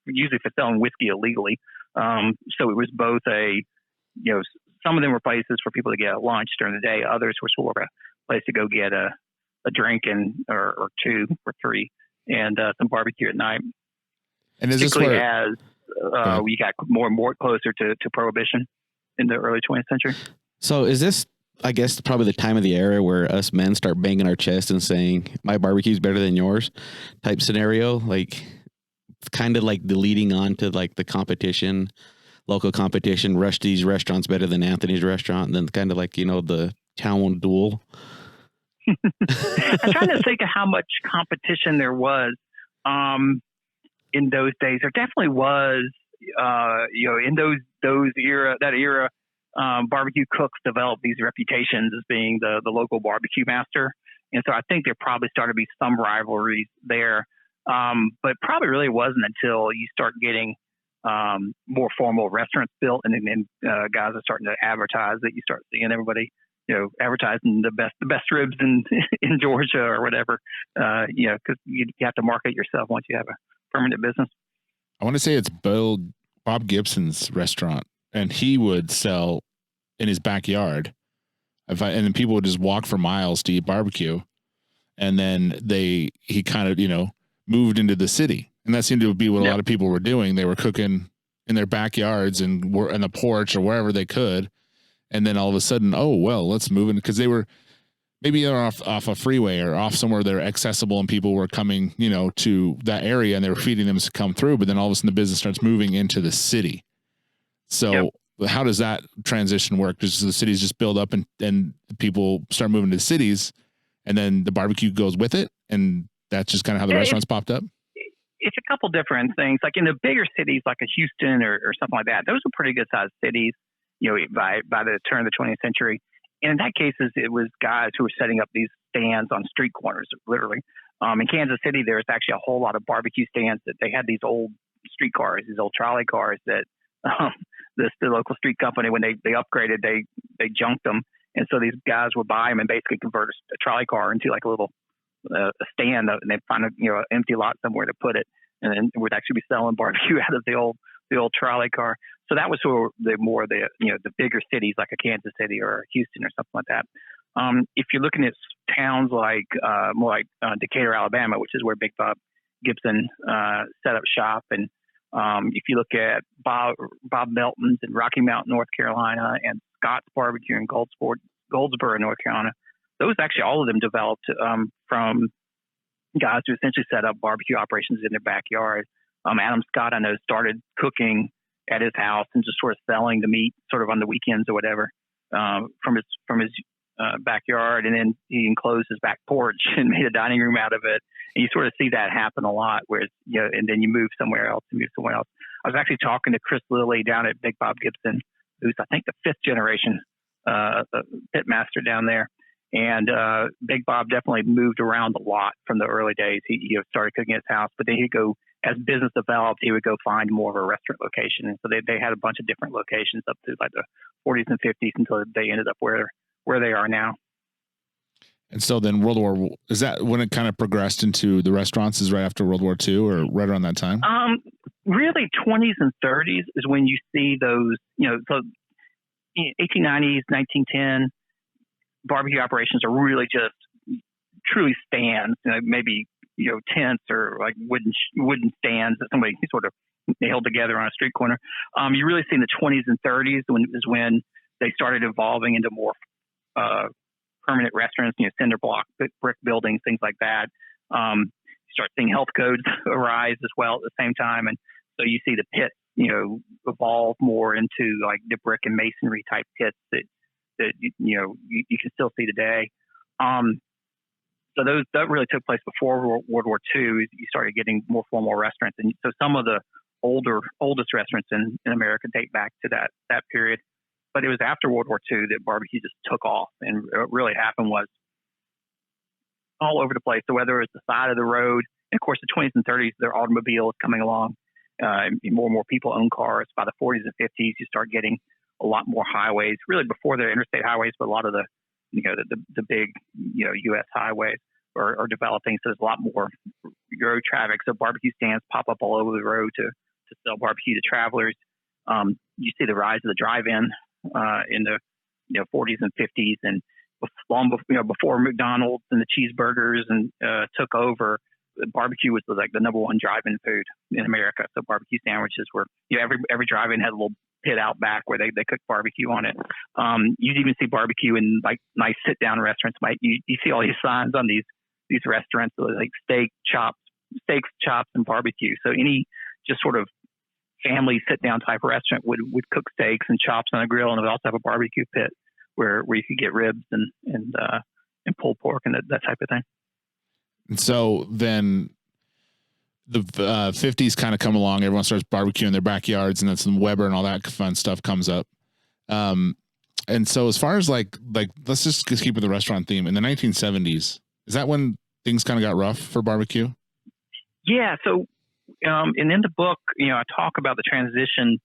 usually for selling whiskey illegally. So it was both some of them were places for people to get lunch during the day. Others were sort of a place to go get a drink or two or three and some barbecue at night. And is this where as we got more and more closer to Prohibition in the early 20th century? So is this I guess probably the time of the era where us men start banging our chest and saying my barbecue's better than yours type scenario. Like kind of like the leading on to like the competition, local competition, Rusty's restaurant's better than Anthony's restaurant. And then kind of like, the town duel. I'm trying to think of how much competition there was in those days. There definitely was, in that era, barbecue cooks developed these reputations as being the local barbecue master. And so I think there probably started to be some rivalries there. But probably really wasn't until you start getting more formal restaurants built and guys are starting to advertise that you start seeing everybody, advertising the best ribs in Georgia or whatever, because you have to market yourself once you have a permanent business. I want to say it's Bob Gibson's restaurant, and he would sell in his backyard. And then people would just walk for miles to eat barbecue. And then he kind of, moved into the city. And that seemed to be what a lot of people were doing. They were cooking in their backyards and were in the porch or wherever they could. And then all of a sudden, oh, well, let's move in, because they were maybe they're off a freeway or off somewhere they're accessible and people were coming, to that area and they were feeding them to come through. But then all of a sudden the business starts moving into the city. So how does that transition work? Does the cities just build up and people start moving to the cities and then the barbecue goes with it? And that's just kind of how the restaurants popped up? It's a couple different things. Like in the bigger cities, like a Houston or something like that, those are pretty good sized cities, by the turn of the 20th century. And in that cases, it was guys who were setting up these stands on street corners, literally. In Kansas City, there was actually a whole lot of barbecue stands that they had these old streetcars, these old trolley cars that the local street company, when they upgraded, they junked them. And so these guys would buy them and basically convert a trolley car into like a little a stand, and they'd find an empty lot somewhere to put it, and then would actually be selling barbecue out of the old trolley car. So that was sort of the bigger cities like a Kansas City or Houston or something like that. If you're looking at towns like more like Decatur, Alabama, which is where Big Bob Gibson set up shop, and if you look at Bob Melton's in Rocky Mount, North Carolina, and Scott's Barbecue in Goldsboro, North Carolina, those actually all of them developed from guys who essentially set up barbecue operations in their backyard. Adam Scott, I know, started cooking at his house and just sort of selling the meat sort of on the weekends or whatever from his backyard, and then he enclosed his back porch and made a dining room out of it. And you sort of see that happen a lot, where and then you move somewhere else. I was actually talking to Chris Lilly down at Big Bob Gibson, who's I think the 5th generation pit master down there. And Big Bob definitely moved around a lot from the early days. He started cooking at his house, but then he'd go, as business developed, he would go find more of a restaurant location. And so they had a bunch of different locations up to like the 40s and 50s until they ended up where they are now. And so then World War, is that when it kind of progressed into the restaurants, is right after World War II or right around that time? Really 20s and 30s is when you see those, so 1890s, 1910, barbecue operations are really just truly stands, maybe, tents or like wooden stands that somebody sort of nailed together on a street corner. You really see in the 20s and 30s when they started evolving into more permanent restaurants, cinder block, brick buildings, things like that. You start seeing health codes arise as well at the same time. And so you see the pits, evolve more into like the brick and masonry type pits that you can still see today. So that really took place before World War II. You started getting more formal restaurants, and so some of the oldest restaurants in America date back to that period. But it was after World War II that barbecue just took off, and what really happened was all over the place. So whether it's the side of the road, and of course the 20s and 30s, there are automobiles coming along. More and more people own cars. By the 40s and 50s, you start getting a lot more highways, really before the interstate highways, but a lot of the big, U.S. highways are developing. So there's a lot more road traffic. So barbecue stands pop up all over the road to sell barbecue to travelers. You see the rise of the drive-in in the 40s and 50s, and long before McDonald's and the cheeseburgers and took over. barbecue was like the number one drive-in food in America. So barbecue sandwiches were, every drive-in had a little pit out back where they cook barbecue on it. You'd even see barbecue in like nice sit-down restaurants. You see all these signs on these restaurants, like steaks, chops, and barbecue. So any just sort of family sit-down type restaurant would cook steaks and chops on a grill, and it would also have a barbecue pit where you could get ribs and pulled pork and that type of thing. And so then the 50s kind of come along. Everyone starts barbecuing in their backyards, and then some Weber and all that fun stuff comes up. And so as far as like let's just keep with the restaurant theme. In the 1970s, is that when things kind of got rough for barbecue? Yeah. So, and in the book, I talk about the transition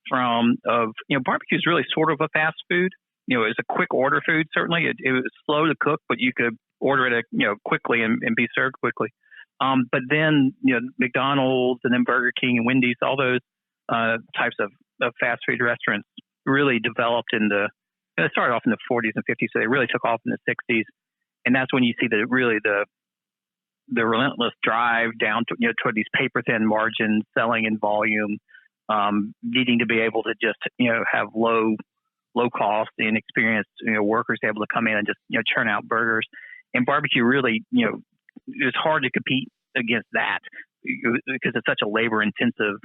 from barbecue is really sort of a fast food. It's a quick order food. Certainly, it was slow to cook, but you could order it, quickly and be served quickly. But then, McDonald's and then Burger King and Wendy's, all those types of fast food restaurants really developed it started off in the 40s and 50s, so they really took off in the 60s. And that's when you see the relentless drive down to, toward these paper thin margins, selling in volume, needing to be able to just, have low cost and experienced, workers able to come in and just, churn out burgers. And barbecue really, it's hard to compete against that because it's such a labor intensive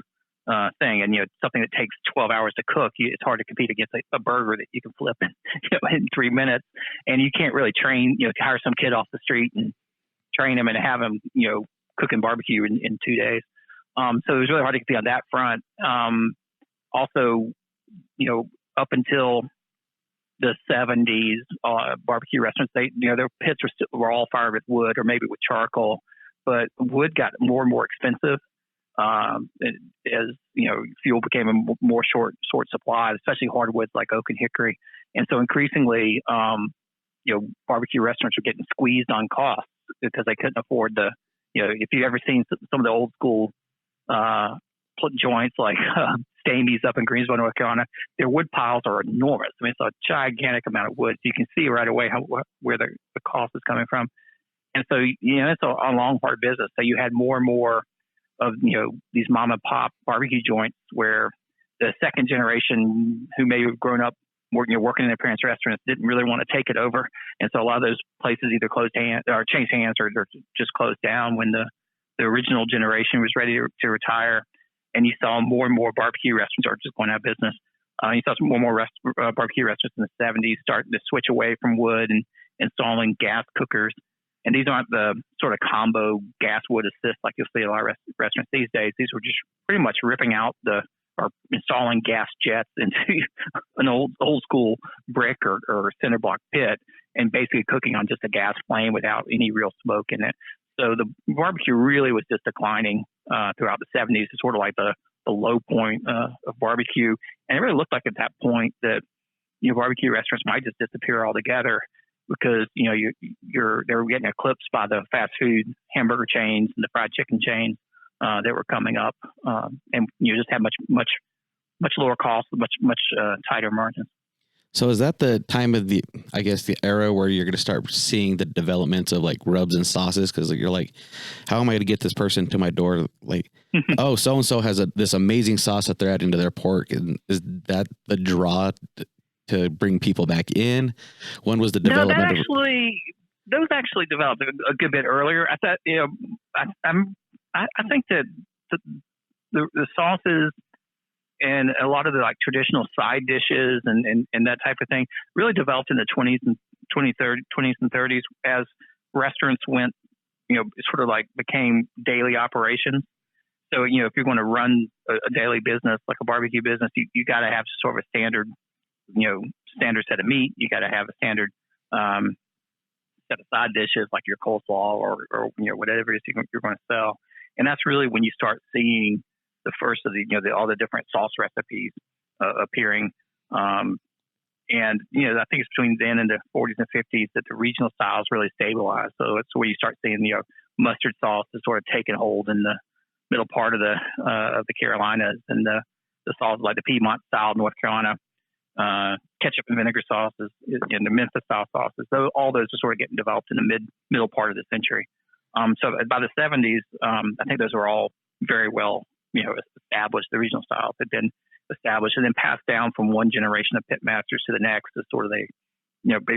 thing. And, something that takes 12 hours to cook, it's hard to compete against a burger that you can flip in 3 minutes. And you can't really train, hire some kid off the street and train him and have him, cooking barbecue in 2 days. So it was really hard to compete on that front. Also, up until the 70s, barbecue restaurants, their pits were all fired with wood or maybe with charcoal, but wood got more and more expensive as fuel became a more short supply, especially hardwoods like oak and hickory. And so increasingly, barbecue restaurants are getting squeezed on costs because they couldn't afford if you've ever seen some of the old school joints like Stamey's up in Greensboro, North Carolina, their wood piles are enormous. I mean, it's a gigantic amount of wood. So you can see right away where the cost is coming from. And so, it's a long, hard business. So you had more and more of, these mom and pop barbecue joints where the second generation who may have grown up working in their parents' restaurants didn't really want to take it over. And so a lot of those places either changed hands or just closed down when the original generation was ready to retire. And you saw more and more barbecue restaurants are just going out of business. You saw more and more barbecue restaurants in the 70s starting to switch away from wood and installing gas cookers. And these aren't the sort of combo gas wood assist like you'll see at a lot of restaurants these days. These were just pretty much ripping out or installing gas jets into an old school brick or cinder block pit and basically cooking on just a gas flame without any real smoke in it. So the barbecue really was just declining throughout the 70s. It's sort of like the low point of barbecue. And it really looked like at that point that, barbecue restaurants might just disappear altogether because, they were getting eclipsed by the fast food hamburger chains and the fried chicken chains that were coming up. And you just had much lower costs, much tighter margins. So is that the time of the era where you're going to start seeing the developments of like rubs and sauces? Because you're like, how am I going to get this person to my door? Like, oh, so-and-so has this amazing sauce that they're adding to their pork. And is that the draw to bring people back in? When was the development? Those actually developed a good bit earlier. I thought, I think that the sauces and a lot of the like traditional side dishes and that type of thing really developed in the 20s and 30s as restaurants went, sort of like became daily operations. So, if you're going to run a daily business, like a barbecue business, you got to have sort of a standard set of meat. You got to have a standard set of side dishes like your coleslaw or whatever it is you're going to sell. And that's really when you start seeing the first of all the different sauce recipes appearing. And, I think it's between then and the 40s and 50s that the regional styles really stabilized. So it's where you start seeing, mustard sauce is sort of taking hold in the middle part of the Carolinas, and the sauce like the Piedmont style North Carolina, ketchup and vinegar sauces and the Memphis style sauces. So all those are sort of getting developed in the middle part of the century. So by the 70s, I think those were all very well, established. The regional styles had been established and then passed down from one generation of pit masters to the next as sort of they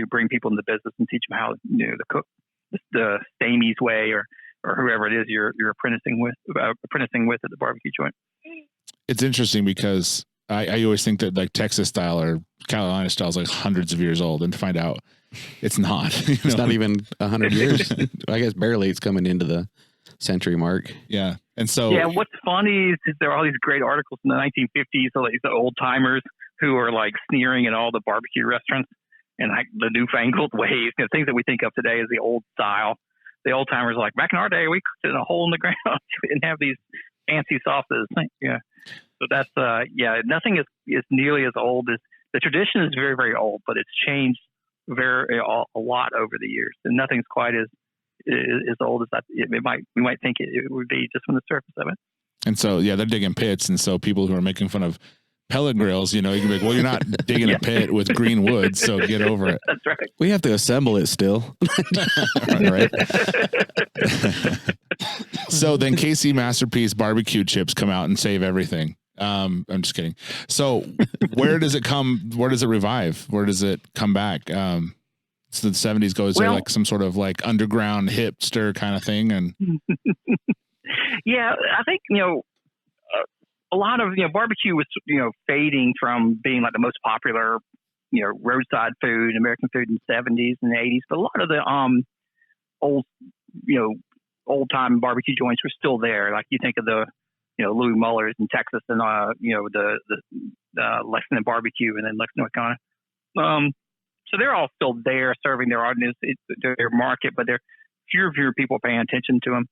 bring people into the business and teach them how to cook the Stamey's way or whoever it is you're apprenticing with at the barbecue joint. It's interesting because I always think that like Texas style or Carolina style is like hundreds of years old, and to find out it's not. It's not even 100 years. I guess barely. It's coming into the century mark. Yeah. And so, what's funny is there are all these great articles in the 1950s, so like the old timers who are like sneering at all the barbecue restaurants and like the newfangled ways, things that we think of today as the old style. The old timers are like, back in our day, we cooked in a hole in the ground. We didn't have these fancy sauces. Yeah. So that's, nothing is nearly as old as the tradition is very, very old, but it's changed a lot over the years, and nothing's quite as old as that. We might think it would be just from the surface of it. And so, they're digging pits. And so people who are making fun of pellet grills, you can be like, well, you're not digging a pit with green wood, so get over it. That's right. We have to assemble it still. Right. So then KC Masterpiece barbecue chips come out and save everything. I'm just kidding. So where does it revive? Where does it come back? So the 70s goes there like some sort of like underground hipster kind of thing. And I think, a lot of, barbecue was, fading from being like the most popular, roadside food, American food in the 70s and the 80s. But a lot of the old time barbecue joints were still there. Like you think of the, Louis Muller's in Texas and, the Lexington barbecue and then Lexington, North Carolina. So they're all still there serving their audience, their market, but there are fewer people paying attention to them.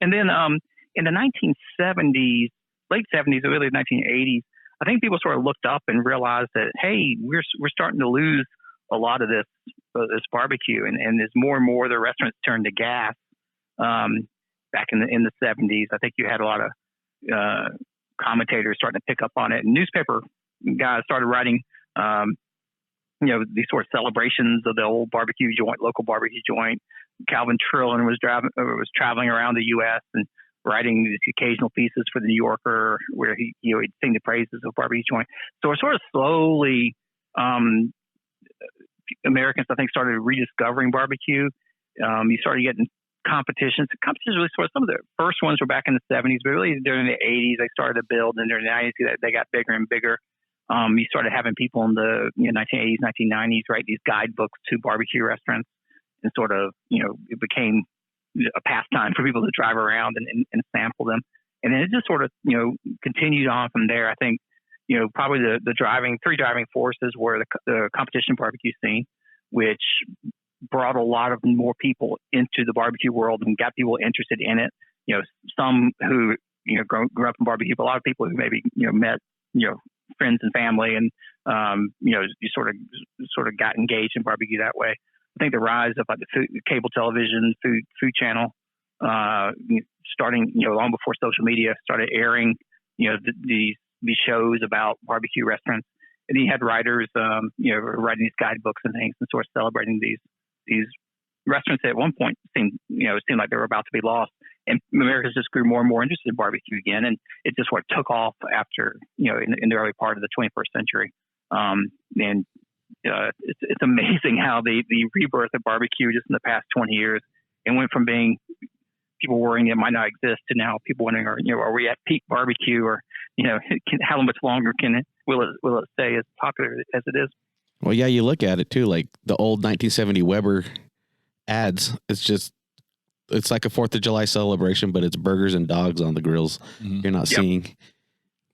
And then in the 1970s, late 70s, early 1980s, I think people sort of looked up and realized that, hey, we're starting to lose a lot of this barbecue, and as more and more the restaurants turned to gas. Back in the 70s, I think you had a lot of commentators starting to pick up on it, and newspaper guys started writing, these sort of celebrations of the old barbecue joint, local barbecue joint. Calvin Trillin was traveling around the U.S. and writing these occasional pieces for the New Yorker where he'd sing the praises of barbecue joint. So sort of slowly, Americans, I think, started rediscovering barbecue. You started getting competitions. Competitions really sort of, some of the first ones were back in the 70s, but really during the 80s, they started to build, and during the 90s, they got bigger and bigger. You started having people in the 1980s, 1990s write these guidebooks to barbecue restaurants, and sort of, it became a pastime for people to drive around and sample them. And then it just sort of, continued on from there. I think, probably the three driving forces were the competition barbecue scene, which brought a lot of more people into the barbecue world and got people interested in it. Some who, grew up in barbecue, but a lot of people who maybe, met, friends and family, and, you sort of got engaged in barbecue that way. I think the rise of like the cable television, food channel, starting, long before social media, started airing, these shows about barbecue restaurants. And he had writers, writing these guidebooks and things, and sort of celebrating these restaurants that at one point seemed like they were about to be lost. And Americans just grew more and more interested in barbecue again, and it just took off after, in the early part of the 21st century. It's amazing how the rebirth of barbecue just in the past 20 years, it went from being people worrying it might not exist to now people wondering, are we at peak barbecue, or how much longer will it stay as popular as it is? Well, yeah, you look at it too, like the old 1970 Weber ads. It's like a 4th of July celebration, but it's burgers and dogs on the grills. Mm-hmm. You're not seeing.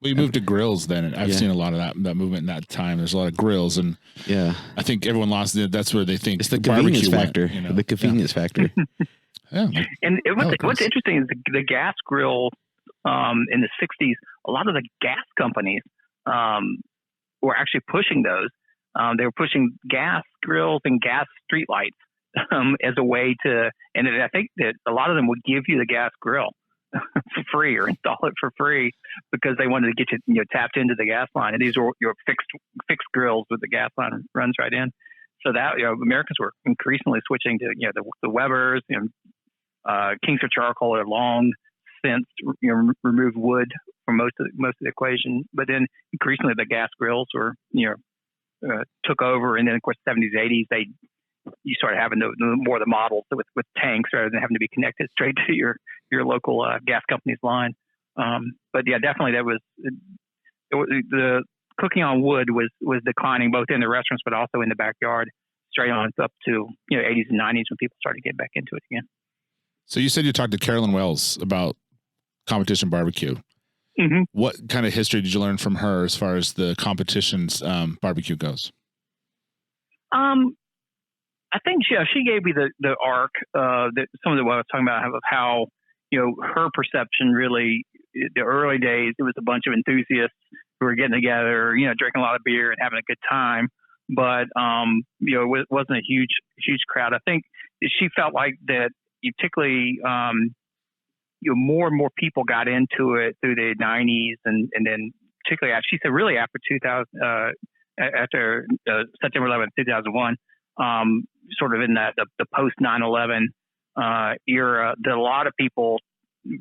We moved to grills then. I've seen a lot of that movement in that time. There's a lot of grills, and I think everyone lost it. That's where they think it's the convenience factor. The convenience factor. And what's interesting is the gas grill in the 60s. A lot of the gas companies were actually pushing those. They were pushing gas grills and gas streetlights as a way to, and I think that a lot of them would give you the gas grill for free or install it for free because they wanted to get you tapped into the gas line. And these were your fixed grills with the gas line runs right in. So that, Americans were increasingly switching to, the Webers, Kingsford charcoal are long since, removed wood from most of the equation. But then increasingly the gas grills were, took over. And then of course, 70s, 80s, you started having more of the models with tanks rather than having to be connected straight to your local gas company's line. But yeah, definitely the cooking on wood was declining both in the restaurants, but also in the backyard, straight on up to 80s and 90s when people started getting back into it again. So you said you talked to Carolyn Wells about competition barbecue. Mm-hmm. What kind of history did you learn from her as far as the competition's barbecue goes? I think she gave me the arc that some of what I was talking about of how her perception really, the early days, it was a bunch of enthusiasts who were getting together, drinking a lot of beer and having a good time, but it wasn't a huge crowd. I think she felt like that, particularly more and more people got into it through the 90s, and then particularly after, she said really after 2000, after September 11th, 2001. Sort of in the post 9/11 era, that a lot of people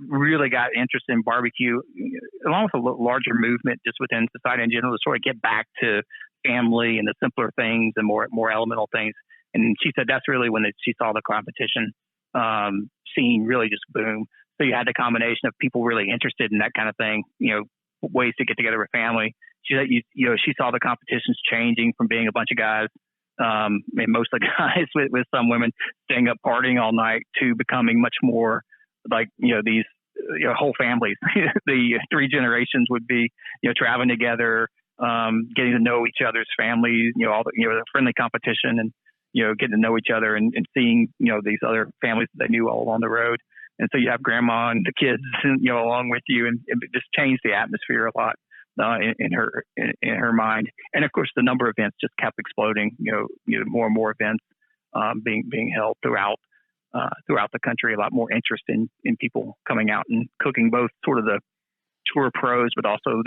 really got interested in barbecue, along with a larger movement just within society in general, to sort of get back to family and the simpler things and more elemental things. And she said that's really when she saw the competition scene really just boom. So you had the combination of people really interested in that kind of thing, ways to get together with family. She said, she saw the competitions changing from being a bunch of guys, mostly guys with some women staying up partying all night, to becoming much more like, these, whole families. The three generations would be, traveling together, getting to know each other's families, all the, friendly competition, and, getting to know each other and seeing, these other families that they knew all along the road. And so you have grandma and the kids, along with you, and it just changed the atmosphere a lot. In her mind, and of course the number of events just kept exploding. More and more events being held throughout the country. A lot more interest in people coming out and cooking, both sort of the tour pros, but also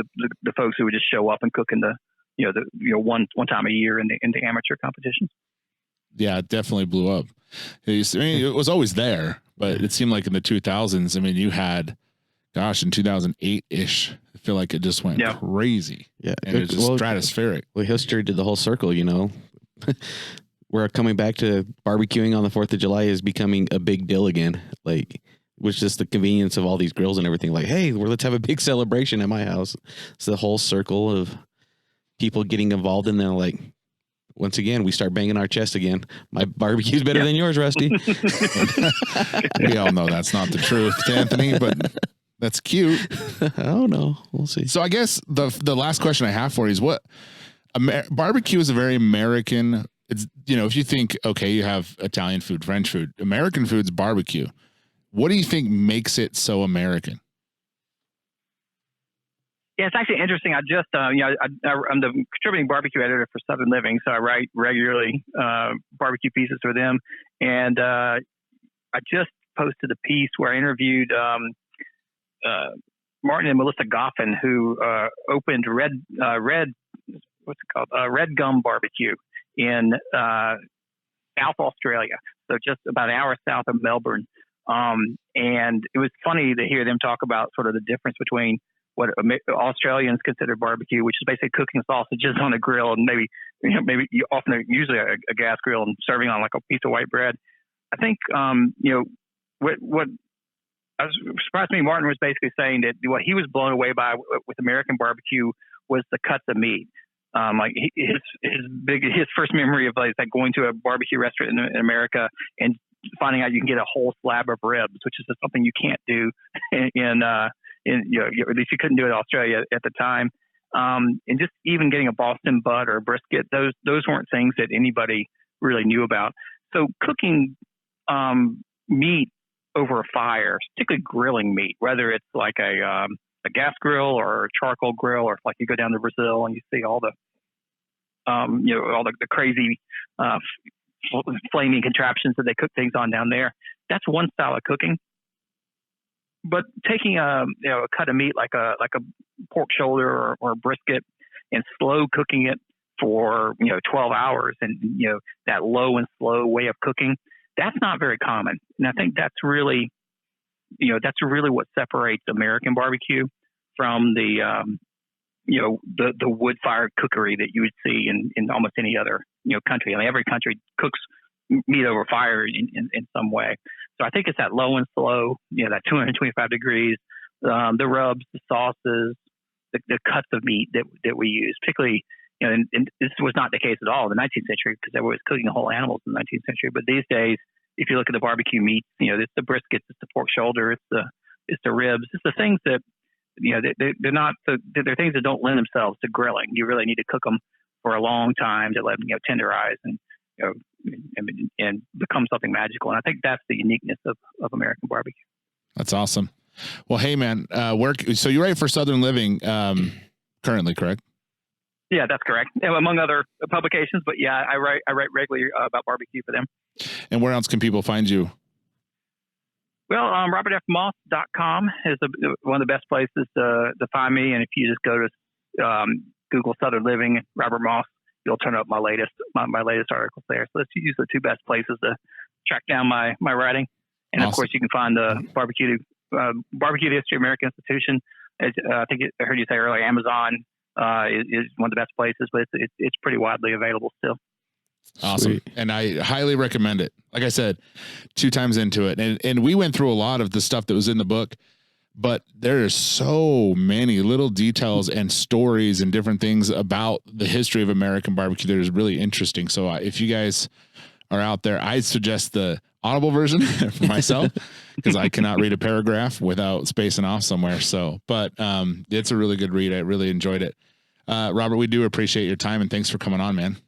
the folks who would just show up and cook in the one time a year in the amateur competitions. Yeah, it definitely blew up. It was always there, but it seemed like in the 2000s. I mean, you had, gosh, in 2008-ish, I feel like it just went crazy. Yeah. And it was just stratospheric. Well, history did the whole circle, We're coming back to barbecuing on the 4th of July is becoming a big deal again. Like, with just the convenience of all these grills and everything. Like, hey, let's have a big celebration at my house. It's the whole circle of people getting involved, and then like, once again, we start banging our chest again. My barbecue's better than yours, Rusty. We all know that's not the truth, Anthony, but that's cute. I don't know. We'll see. So I guess the last question I have for you is what barbecue is a very American. It's, if you think, okay, you have Italian food, French food, American food's barbecue. What do you think makes it so American? Yeah, it's actually interesting. I just, I'm the contributing barbecue editor for Southern Living, so I write regularly barbecue pieces for them. And I just posted a piece where I interviewed Martin and Melissa Goffin, who opened Red Gum Barbecue in South Australia, so just about an hour south of Melbourne. And it was funny to hear them talk about sort of the difference between what Australians consider barbecue, which is basically cooking sausages on a grill, and usually a gas grill, and serving on like a piece of white bread. I think what I was surprised to me, Martin was basically saying that what he was blown away by with American barbecue was the cuts of meat. Like his first memory of like going to a barbecue restaurant in America and finding out you can get a whole slab of ribs, which is just something you can't do in at least you couldn't do it in Australia at the time. And just even getting a Boston butt or a brisket, those weren't things that anybody really knew about. So cooking meat over a fire, particularly grilling meat, whether it's like a gas grill or a charcoal grill, or if like you go down to Brazil and you see all the all the crazy flaming contraptions that they cook things on down there. That's one style of cooking. But taking a cut of meat like a pork shoulder or a brisket and slow cooking it for 12 hours, and that low and slow way of cooking, that's not very common. And I think that's really what separates American barbecue from the wood fired cookery that you would see in almost any other country. I mean, every country cooks meat over fire in some way. So I think it's that low and slow, that 225 degrees, the rubs, the sauces, the cuts of meat that we use, particularly. And this was not the case at all in the 19th century, because everyone was cooking whole animals in the 19th century. But these days, if you look at the barbecue meat, it's the briskets, it's the pork shoulder, it's the ribs, it's the things that they're things that don't lend themselves to grilling. You really need to cook them for a long time to let them tenderize and become something magical. And I think that's the uniqueness of American barbecue. That's awesome. Well, hey man, so you write for Southern Living currently, correct? Yeah, that's correct. Among other publications, but yeah, I write regularly about barbecue for them. And where else can people find you? Well, robertfmoss.com is one of the best places to find me. And if you just go to Google Southern Living, Robert Moss, you'll turn up my latest articles there. So let's use the two best places to track down my writing. And awesome. Of course, you can find the Barbecue History American Institution. I think I heard you say earlier, Amazon is one of the best places, but it's pretty widely available still. Awesome. Sweet. And I highly recommend it. Like I said, 2 times into it. And we went through a lot of the stuff that was in the book, but there are so many little details and stories and different things about the history of American barbecue that is really interesting. So if you guys are out there, I suggest the Audible version for myself, because I cannot read a paragraph without spacing off somewhere. So, but it's a really good read. I really enjoyed it. Robert, we do appreciate your time, and thanks for coming on, man.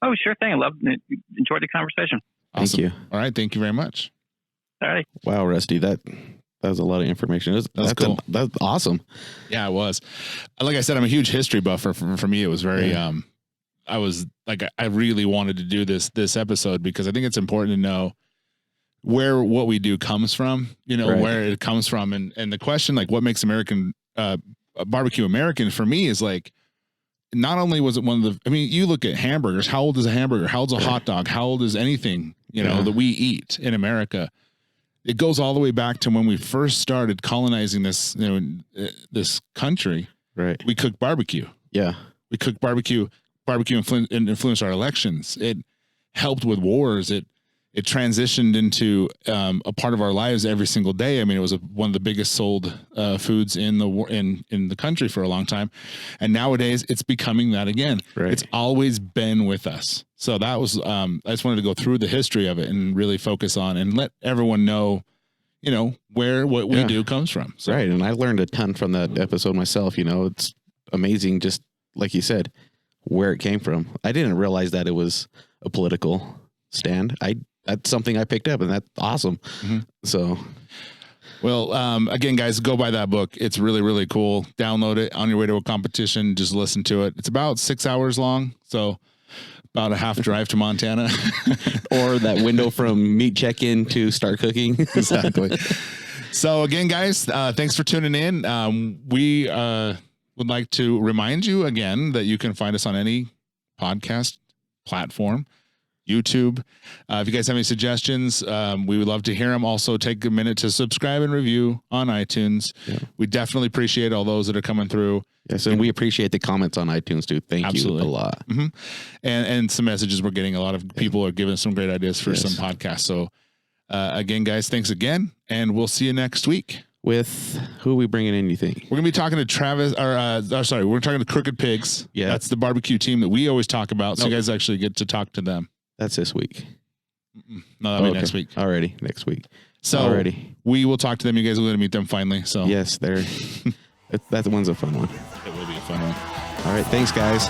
Oh, sure thing. Enjoyed the conversation. Awesome. Thank you. All right. Thank you very much. All right. Wow, Rusty, that was a lot of information. That's cool. That's awesome. Yeah, it was. Like I said, I'm a huge history buff. For me, it was very, I was like, I really wanted to do this episode because I think it's important to know where what we do comes from, right. Where it comes from. And the question, like, what makes American barbecue American, for me is like, not only was it you look at hamburgers, how old is a hamburger? How old is a hot dog? How old is anything, that we eat in America? It goes all the way back to when we first started colonizing this, this country. Right. We cooked barbecue. Yeah. We cooked barbecue. Barbecue influenced our elections. It helped with wars. It transitioned into a part of our lives every single day. I mean, it was one of the biggest sold foods in the country for a long time, and nowadays it's becoming that again. Right. It's always been with us. So that was I just wanted to go through the history of it and really focus on and let everyone know, where what we do comes from. So. Right, and I learned a ton from that episode myself. It's amazing, just like you said, where it came from. I didn't realize that it was a political stand. That's something I picked up, and that's awesome. Mm-hmm. So, well, again, guys, go buy that book. It's really, really cool. Download it on your way to a competition. Just listen to it. It's about 6 hours long. So about a half drive to Montana, or that window from meat check-in to start cooking. Exactly. So again, guys, thanks for tuning in. We would like to remind you again that you can find us on any podcast platform. YouTube. If you guys have any suggestions, we would love to hear them. Also, take a minute to subscribe and review on iTunes. Yeah. We definitely appreciate all those that are coming through. Yes, and we appreciate the comments on iTunes too. Thank you a lot. Mm-hmm. And some messages we're getting. A lot of people are giving us some great ideas for some podcasts. So again, guys, thanks again, and we'll see you next week. With who are we bringing in, you think? We're going to be talking to Travis, we're talking to Crooked Pigs. Yeah. That's the barbecue team that we always talk about. So you guys actually get to talk to them. That's this week. No, that'll be next week. Already next week. So we will talk to them. You guys will get to meet them finally. So yes, that one's a fun one. It will be a fun one. All right. Thanks, guys.